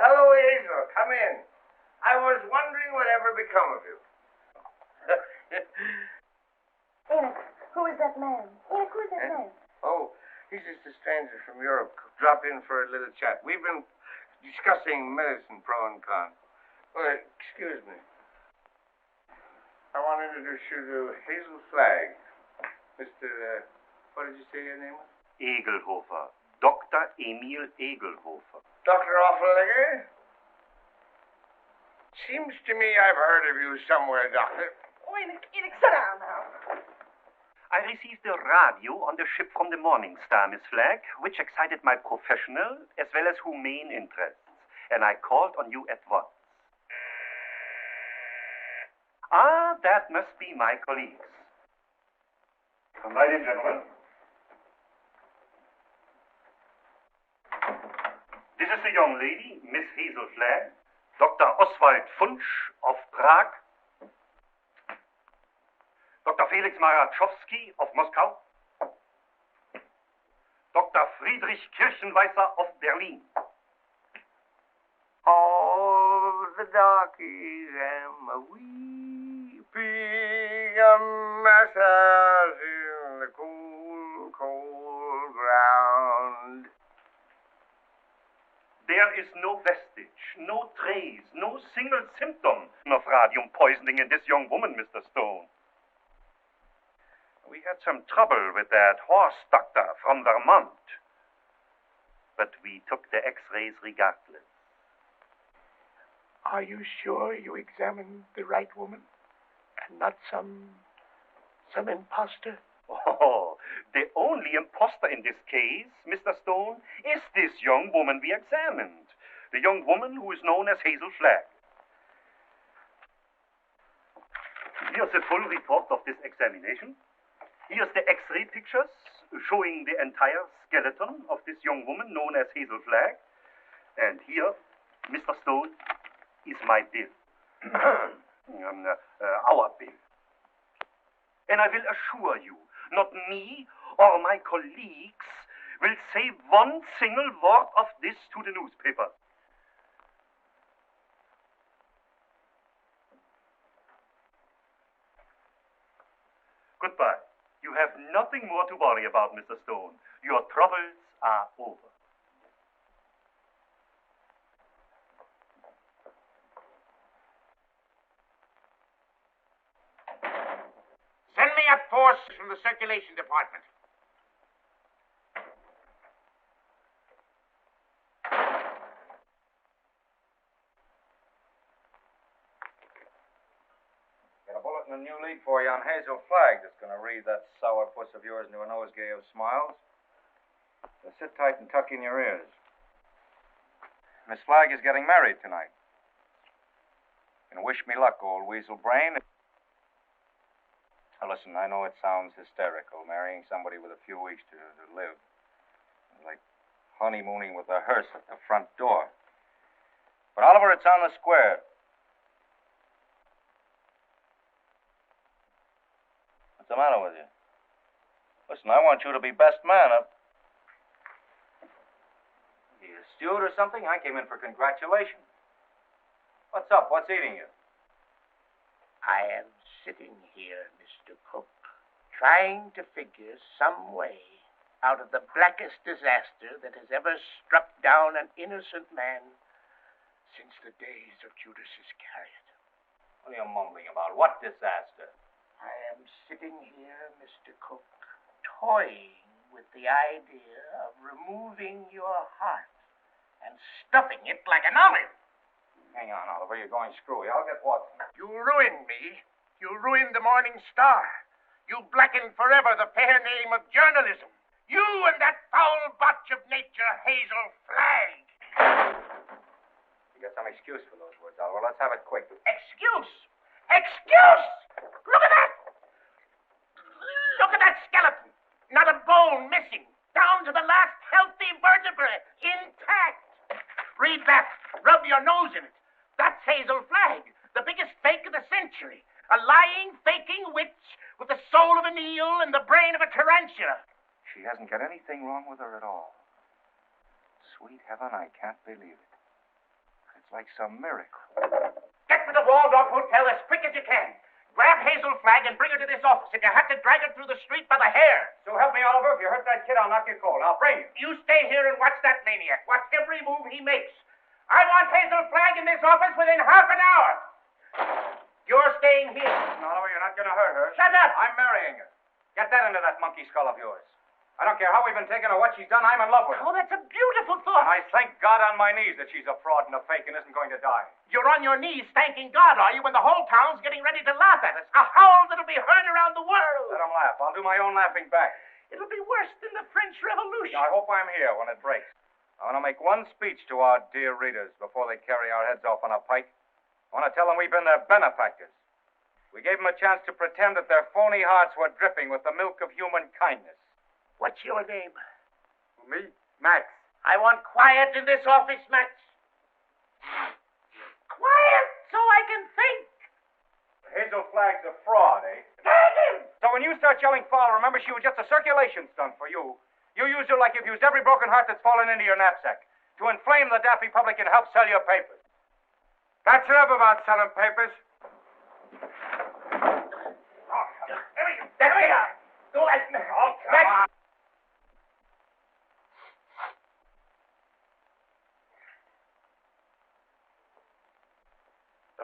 Hello, Hazel. Come in. I was wondering whatever become of you. Enoch, who is that man? Enoch, who is that man? Oh, he's just a stranger from Europe. Dropped in for a little chat. We've been discussing medicine, pro and con. Well, excuse me. I want to introduce you to Hazel Flagg. Mr. What did you say your name was? Egelhofer. Dr. Emil Egelhofer. Dr. Offlegger? Seems to me I've heard of you somewhere, Doctor. Oh, Enoch, sit down now. I received a radio on the ship from the Morning Star, Miss Flagg, which excited my professional as well as humane interests, and I called on you at once. Ah, that must be my colleagues. Come right in, gentlemen. This is the young lady, Miss Hazel Flagg, Dr. Oswald Funsch of Prague, Dr. Felix Marachowski of Moscow, Dr. Friedrich Kirchenweiser of Berlin. All the darkies am a weeping, a massage in the cool, cold ground. The There is no vestige, no trace, no single symptom of radium poisoning in this young woman, Mr. Stone. We had some trouble with that horse doctor from Vermont, but we took the x-rays regardless. Are you sure you examined the right woman and not some imposter? Oh, the only imposter in this case, Mr. Stone, is this young woman we examined. The young woman who is known as Hazel Flagg. Here's a full report of this examination. Here's the x-ray pictures showing the entire skeleton of this young woman known as Hazel Flagg. And here, Mr. Stone, is my bill. Our bill. And I will assure you, not me or my colleagues will say one single word of this to the newspaper. Goodbye. You have nothing more to worry about, Mr. Stone. Your troubles are over. Send me a force from the circulation department. Got a bulletin, a new lead for you on Hazel Flagg that's going to read that sourpuss of yours into a nosegay of smiles. So sit tight and tuck in your ears. Miss Flagg is getting married tonight. And wish me luck, old weasel brain. Now, listen, I know it sounds hysterical, marrying somebody with a few weeks to live. Like honeymooning with a hearse at the front door. But, Oliver, it's on the square. What's the matter with you? Listen, I want you to be best man up. You a steward or something? I came in for congratulations. What's up? What's eating you? I am sitting here, Mr. Cook, trying to figure some way out of the blackest disaster that has ever struck down an innocent man since the days of Judas Iscariot. What are you mumbling about? What disaster? I am sitting here, Mr. Cook, toying with the idea of removing your heart and stuffing it like an olive. Hang on, Oliver. You're going screwy. I'll get Watson. You ruined me. You ruined the Morning Star. You blackened forever the fair name of journalism. You and that foul botch of nature, Hazel Flagg. You got some excuse for those words, Oliver. Let's have it quick. Excuse? Excuse? Look at that! Look at that skeleton. Not a bone missing. Down to the last healthy vertebrae. Intact. Read that. Rub your nose in it. That's Hazel Flagg, the biggest fake of the century. A lying, faking witch with the soul of an eel and the brain of a tarantula. She hasn't got anything wrong with her at all. Sweet heaven, I can't believe it. It's like some miracle. Get to the Waldorf Hotel as quick as you can. Grab Hazel Flagg and bring her to this office. If you have to drag her through the street by the hair. So help me, Oliver. If you hurt that kid, I'll knock you cold. I'll bring you. You stay here and watch that maniac. Watch every move he makes. I want Hazel Flagg in this office within half an hour. You're staying here. Oliver, you're not going to hurt her. Shut up! I'm marrying her. Get that into that monkey skull of yours. I don't care how we've been taking or what she's done. I'm in love with her. Oh, that's a beautiful thought. And I thank God on my knees that she's a fraud and a fake and isn't going to die. You're on your knees thanking God, are you, when the whole town's getting ready to laugh at us? A howl that'll be heard around the world. Let them laugh. I'll do my own laughing back. It'll be worse than the French Revolution. I hope I'm here when it breaks. I want to make one speech to our dear readers before they carry our heads off on a pike. I want to tell them we've been their benefactors. We gave them a chance to pretend that their phony hearts were dripping with the milk of human kindness. What's your name? Me? Max. I want quiet in this office, Max. Quiet so I can think. Hazel Flagg's a fraud, eh? Dang him! So when you start yelling foul, remember she was just a circulation stunt for you. You used her like you've used every broken heart that's fallen into your knapsack to inflame the daffy public and help sell your papers. That's enough about selling papers.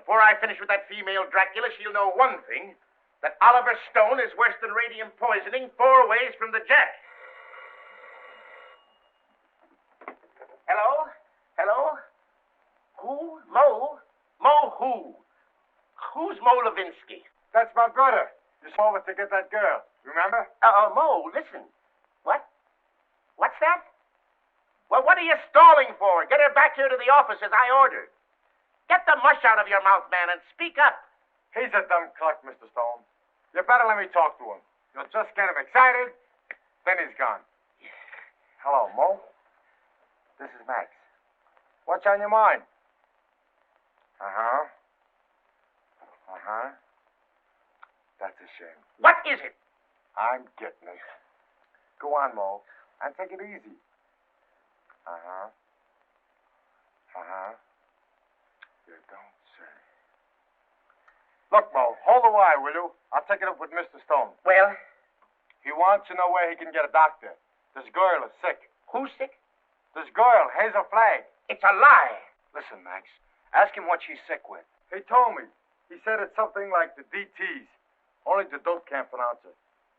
Before I finish with that female Dracula, she'll know one thing, that Oliver Stone is worse than radium poisoning 4 ways from the jack. Hello? Hello? Who? Mo? Mo who? Who's Mo Levinsky? That's my brother. You saw over to get that girl. Remember? Mo, listen. What? What's that? Well, what are you stalling for? Get her back here to the office as I ordered. Get the mush out of your mouth, man, and speak up. He's a dumb cluck, Mr. Stone. You better let me talk to him. You'll just get him excited, then he's gone. Hello, Mo. This is Max. What's on your mind? Uh-huh. Uh-huh. That's a shame. What is it? I'm getting it. Go on, Mo, and take it easy. Uh-huh. Uh-huh. You don't say. Look, Mo, hold the wire, will you? I'll take it up with Mr. Stone. Well? He wants to know where he can get a doctor. This girl is sick. Who's sick? This girl, Hazel Flagg. It's a lie. Listen, Max. Ask him what she's sick with. He told me. He said it's something like the DTs. Only the dope can't pronounce it.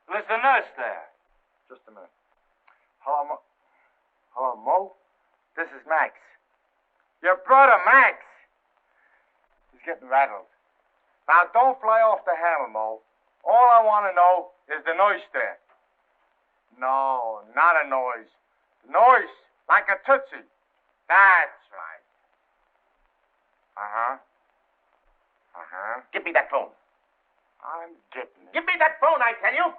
There's the nurse there. Just a minute. Hello, Mo. Hello, Mo. This is Max. Your brother, Max. He's getting rattled. Now, don't fly off the handle, Mo. All I want to know is the noise there. No, not a noise. Noise, like a tootsie. That's right. Uh-huh. Uh-huh. Give me that phone. I'm getting it. Give me that phone, I tell you.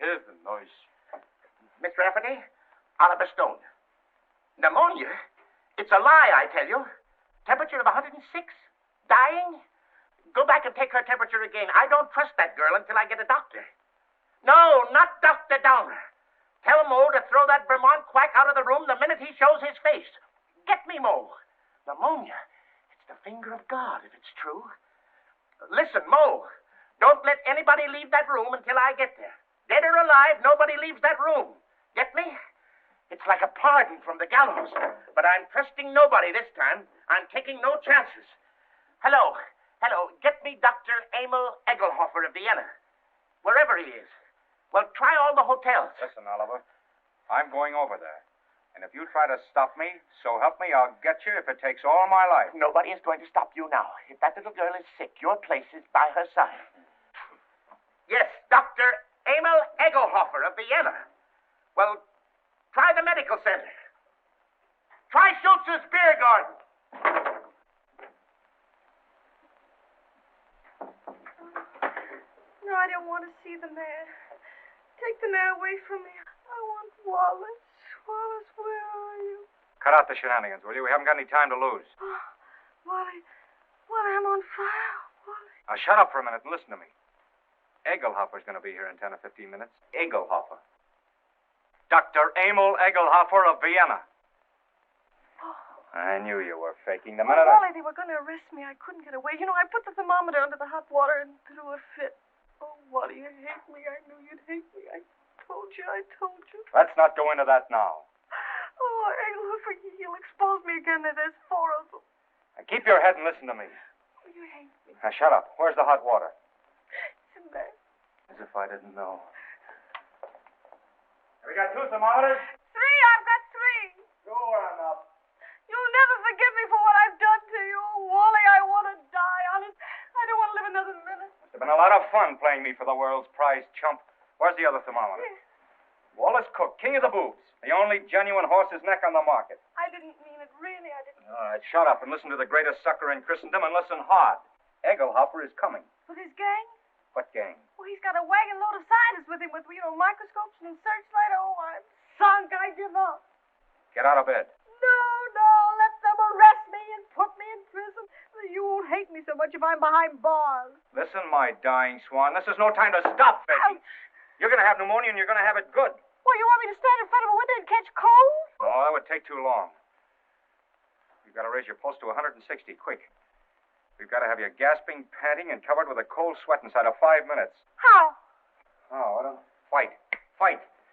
Here's the noise. Mr. Rafferty, Oliver Stone. Pneumonia? It's a lie, I tell you. Temperature of 106? Dying? Go back and take her temperature again. I don't trust that girl until I get a doctor. No, not Dr. Downer. Tell Mo to throw that Vermont quack out of the room the minute he shows his face. Get me, Mo. Pneumonia. It's the finger of God, if it's true. Listen, Mo, don't let anybody leave that room until I get there. Dead or alive, nobody leaves that room. Get me? It's like a pardon from the gallows. But I'm trusting nobody this time. I'm taking no chances. Hello. Get me Dr. Emil Egelhofer of Vienna. Wherever he is. Well, try all the hotels. Listen, Oliver. I'm going over there. And if you try to stop me, so help me, I'll get you if it takes all my life. Nobody is going to stop you now. If that little girl is sick, your place is by her side. Yes, Dr. Emil Egelhofer of Vienna. Well, try the medical center. Try Schultz's beer garden. No, I don't want to see the man. Take the man away from me. I want Wallace. Wallace, where are you? Cut out the shenanigans, will you? We haven't got any time to lose. Oh, Wally, I'm on fire. Wally. Now, shut up for a minute and listen to me. Egelhofer's going to be here in 10 or 15 minutes. Egelhofer. Dr. Emil Egelhofer of Vienna. I knew you were faking the minute. Wally, they were going to arrest me. I couldn't get away. You know, I put the thermometer under the hot water and threw a fit. Oh, Wally, you hate me. I knew you'd hate me. I told you. Let's not go into that now. Oh, Egelhofer, he'll expose me again. There's 4 of them. Now, keep your head and listen to me. Oh, you hate me. Now, shut up. Where's the hot water? It's in there. As if I didn't know. Have we got 2 thermometers? 3. I've got 3. Go on up. You'll never forgive me for what I've done to you. Oh, Wally, I want to die. Honest, I don't want to live another minute. It's been a lot of fun playing me for the world's prize chump. Where's the other thermometer? Wallace Cook, king of the boobs. The only genuine horse's neck on the market. I didn't mean it, really. I didn't. All right, shut up and listen to the greatest sucker in Christendom and listen hard. Egelhofer is coming. With his gang? What gang? Well, he's got a wagon load of scientists with him with, microscopes and searchlight. Oh, I'm sunk. I give up. Get out of bed. No, let them arrest me and put me in prison. You won't hate me so much if I'm behind bars. Listen, my dying swan, this is no time to stop begging. You're going to have pneumonia and you're going to have it good. Well, you want me to stand in front of a window and catch cold? No, that would take too long. You've got to raise your pulse to 160, quick. We've got to have you gasping, panting, and covered with a cold sweat inside of 5 minutes. How? Oh, I don't... Fight.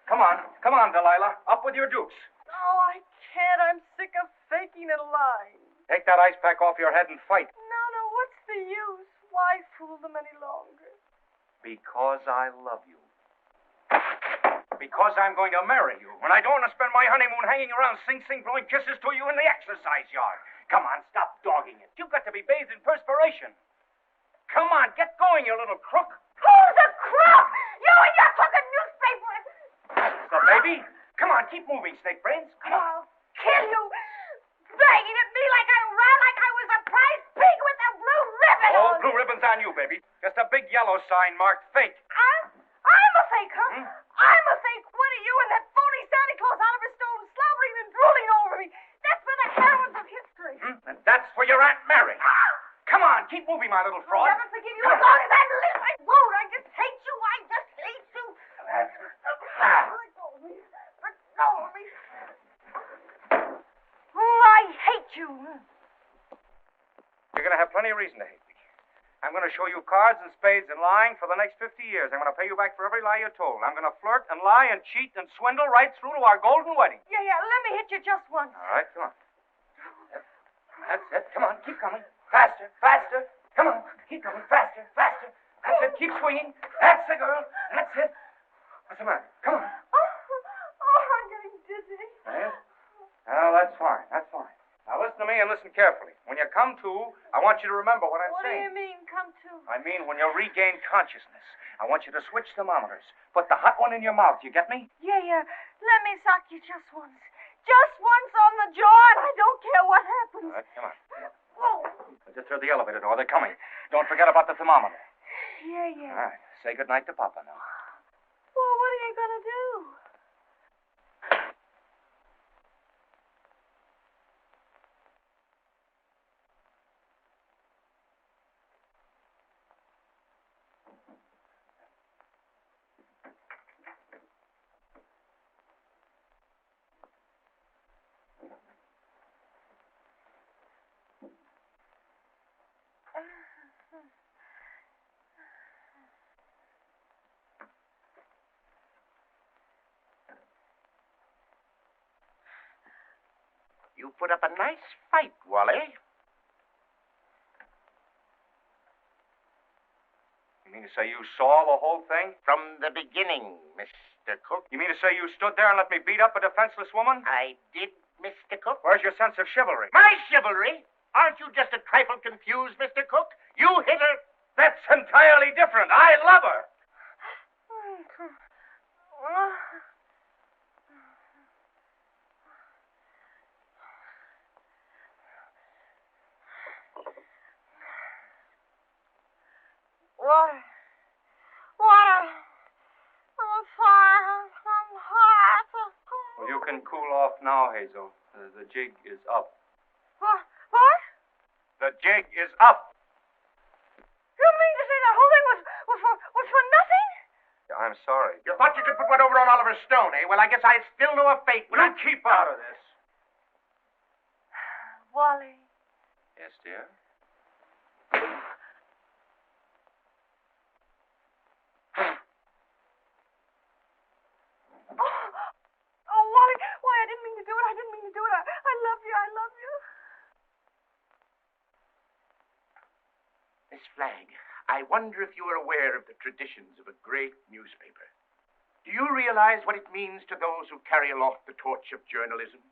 Come on, Delilah. Up with your dukes. Oh, I can't. I'm sick of faking and lying. Take that ice pack off your head and fight. No, the use? Why fool them any longer? Because I love you. Because I'm going to marry you. And I don't want to spend my honeymoon hanging around Sing Sing blowing kisses to you in the exercise yard. Come on, stop dogging it. You've got to be bathed in perspiration. Come on, get going, you little crook. Who's a crook? You and your crooked newspaper. So, baby, come on, keep moving, Snake Brains. Come on. I'll kill you. Banging at me like I was a prize pig with a blue ribbon Oh, on. blue ribbon's on you, baby. Just a big yellow sign marked fake. I'm a fake, huh? I'm a fake. What are you and that phony Santa Claus Oliver Stone slobbering and drooling over me? That's for the heroines of history. And that's for your Aunt Mary. Come on, keep moving, my little fraud. I'll never forgive you as long as I live. I won't. I just hate you. I just hate you. Let go of me. Let go of me. Oh, I hate you. You're going to have plenty of reason to hate me. I'm going to show you cards and spades and lying for the next 50 years. I'm going to pay you back for every lie you told. I'm going to flirt and lie and cheat and swindle right through to our golden wedding. Yeah, let me hit you just once. All right, come on. That's it. Come on, keep coming. Faster, faster. Come on, keep coming. Faster, faster. That's it. Keep swinging. That's the girl. That's it. What's the matter? Come on. Oh, I'm getting dizzy. Yeah? Oh, that's fine. That's fine. Now listen to me and listen carefully. When you come to, I want you to remember what I'm What do saying. you mean, come to? I mean, when you regain consciousness, I want you to switch thermometers. Put the hot one in your mouth. You get me? Yeah. Let me sock you just once. Just once on the jaw, and I don't care what happens. All right, come on. Whoa. I just heard the elevator door. They're coming. Don't forget about the thermometer. Yeah. All right. Say goodnight to Papa now. Well, what are you going to do? You put up a nice fight, Wally. You mean to say you saw the whole thing? From the beginning, Mr. Cook. You mean to say you stood there and let me beat up a defenseless woman? I did, Mr. Cook. Where's your sense of chivalry? My chivalry? Aren't you just a trifle confused, Mr. Cook? You hit her. That's entirely different. I love her. I'm fire. I'm hot. Well, you can cool off now, Hazel. The jig is up. What? The jig is up. You mean to say the whole thing was for nothing? I'm sorry. You thought you could put one over on Oliver Stone, eh? Well, I guess I still know a fate. Will you keep out of this? Wally. Yes, dear? Oh, Wally, why, I didn't mean to do it. I love you. Miss Flagg, I wonder if you are aware of the traditions of a great newspaper. Do you realize what it means to those who carry aloft the torch of journalism?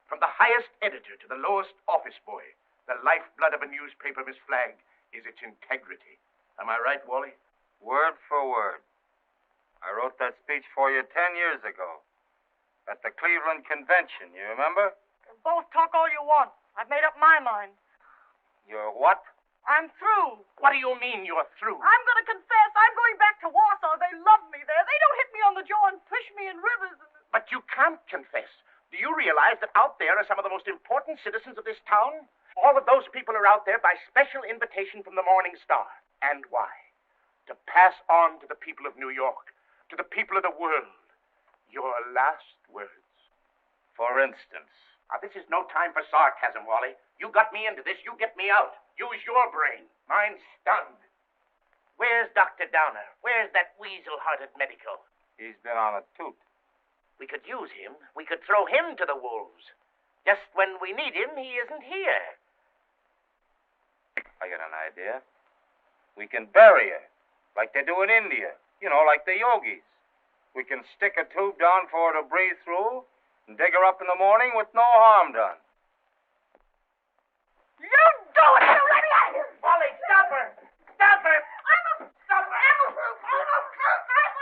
From the highest editor to the lowest office boy, the lifeblood of a newspaper, Miss Flagg, is its integrity. Am I right, Wally? Word for word. I wrote that speech for you 10 years ago at the Cleveland Convention, you remember? Both talk all you want. I've made up my mind. You're what? I'm through. What do you mean you're through? I'm going to confess. I'm going back to Warsaw. They love me there. They don't hit me on the jaw and push me in rivers. But you can't confess. Do you realize that out there are some of the most important citizens of this town? All of those people are out there by special invitation from the Morning Star. And why? To pass on to the people of New York, to the people of the world, your last words. For instance? Now, this is no time for sarcasm, Wally. You got me into this, you get me out. Use your brain. Mine's stunned. Where's Dr. Downer? Where's that weasel-hearted medico? He's been on a toot. We could use him. We could throw him to the wolves. Just when we need him, he isn't here. I got an idea. We can bury her, like they do in India. You know, like the yogis. We can stick a tube down for her to breathe through and dig her up in the morning with no harm done. You do it! You let me out of here! Wally, stop her! Stop her! Stop her! I'm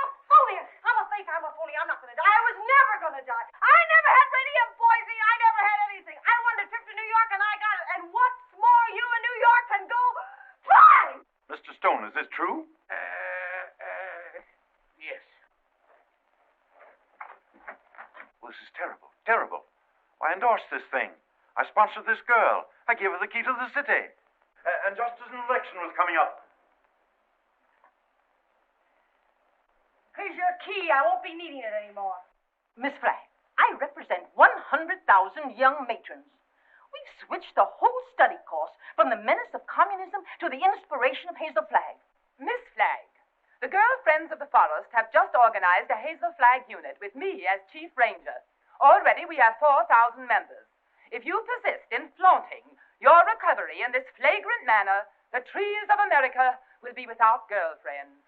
a phony! I'm a fake. I'm a phony. I'm not going to die. I was never going to die. I never had radium poisoning. I never had anything. I wanted a trip to New York, and I got it. And what's more, you in New York can go flying! Mr. Stone, is this true? Yes. Well, this is terrible. Terrible. I endorsed this thing. I sponsored this girl. I gave her the key to the city. And just as an election was coming up. Here's your key. I won't be needing it anymore. Miss Flagg, I represent 100,000 young matrons. We've switched the whole study course from the menace of communism to the inspiration of Hazel Flagg. Miss Flagg, the Girl Friends of the Forest have just organized a Hazel Flagg unit with me as Chief Ranger. Already we have 4,000 members. If you persist in flaunting your recovery in this flagrant manner, the trees of America will be without girlfriends.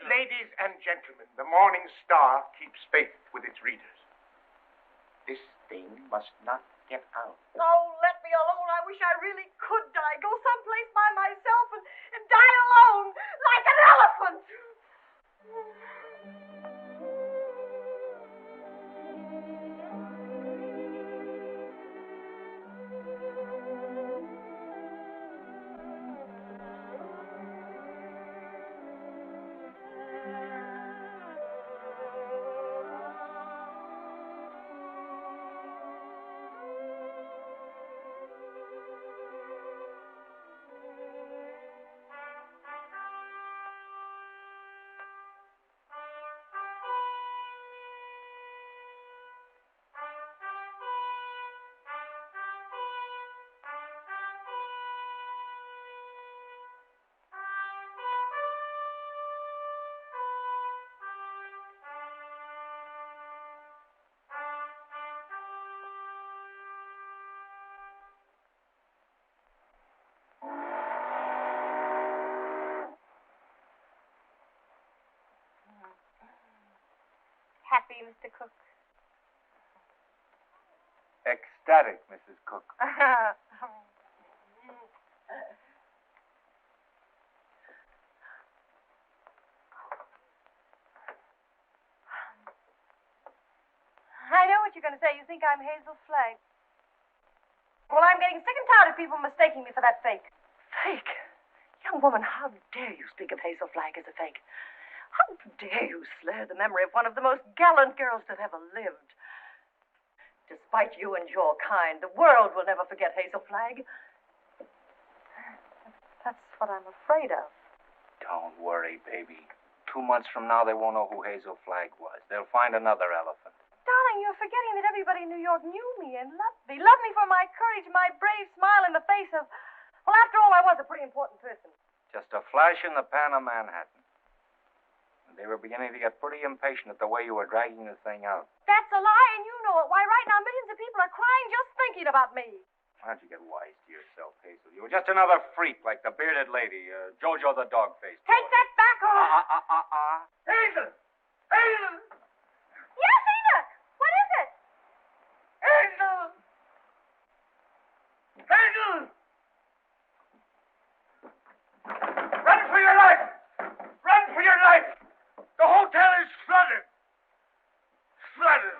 Ladies and gentlemen, the Morning Star keeps faith with its readers. This thing must not get out. Oh, let me alone. I wish I really could die. Go someplace by myself and die alone, like an elephant. Happy, Mr. Cook? Ecstatic, Mrs. Cook. I know what you're going to say. You think I'm Hazel Flagg. Well, I'm getting sick and tired of people mistaking me for that fake. Fake? Young woman, how dare you speak of Hazel Flagg as a fake? How dare you slur the memory of one of the most gallant girls that ever lived? Despite you and your kind, the world will never forget Hazel Flagg. That's what I'm afraid of. Don't worry, baby. 2 months from now, they won't know who Hazel Flagg was. They'll find another elephant. Darling, you're forgetting that everybody in New York knew me and loved me. Loved me for my courage, my brave smile in the face of... Well, after all, I was a pretty important person. Just a flash in the pan of Manhattan. They were beginning to get pretty impatient at the way you were dragging the thing out. That's a lie, and you know it. Why, right now, millions of people are crying just thinking about me. Why don't you get wise to yourself, Hazel? You were just another freak like the bearded lady, Jojo the dog-faced. Take that back, or... Hazel! Hazel! Yes, Enoch! What is it? Hazel! Hazel! Run for your life! Run for your life! The hotel is flooded. Flooded.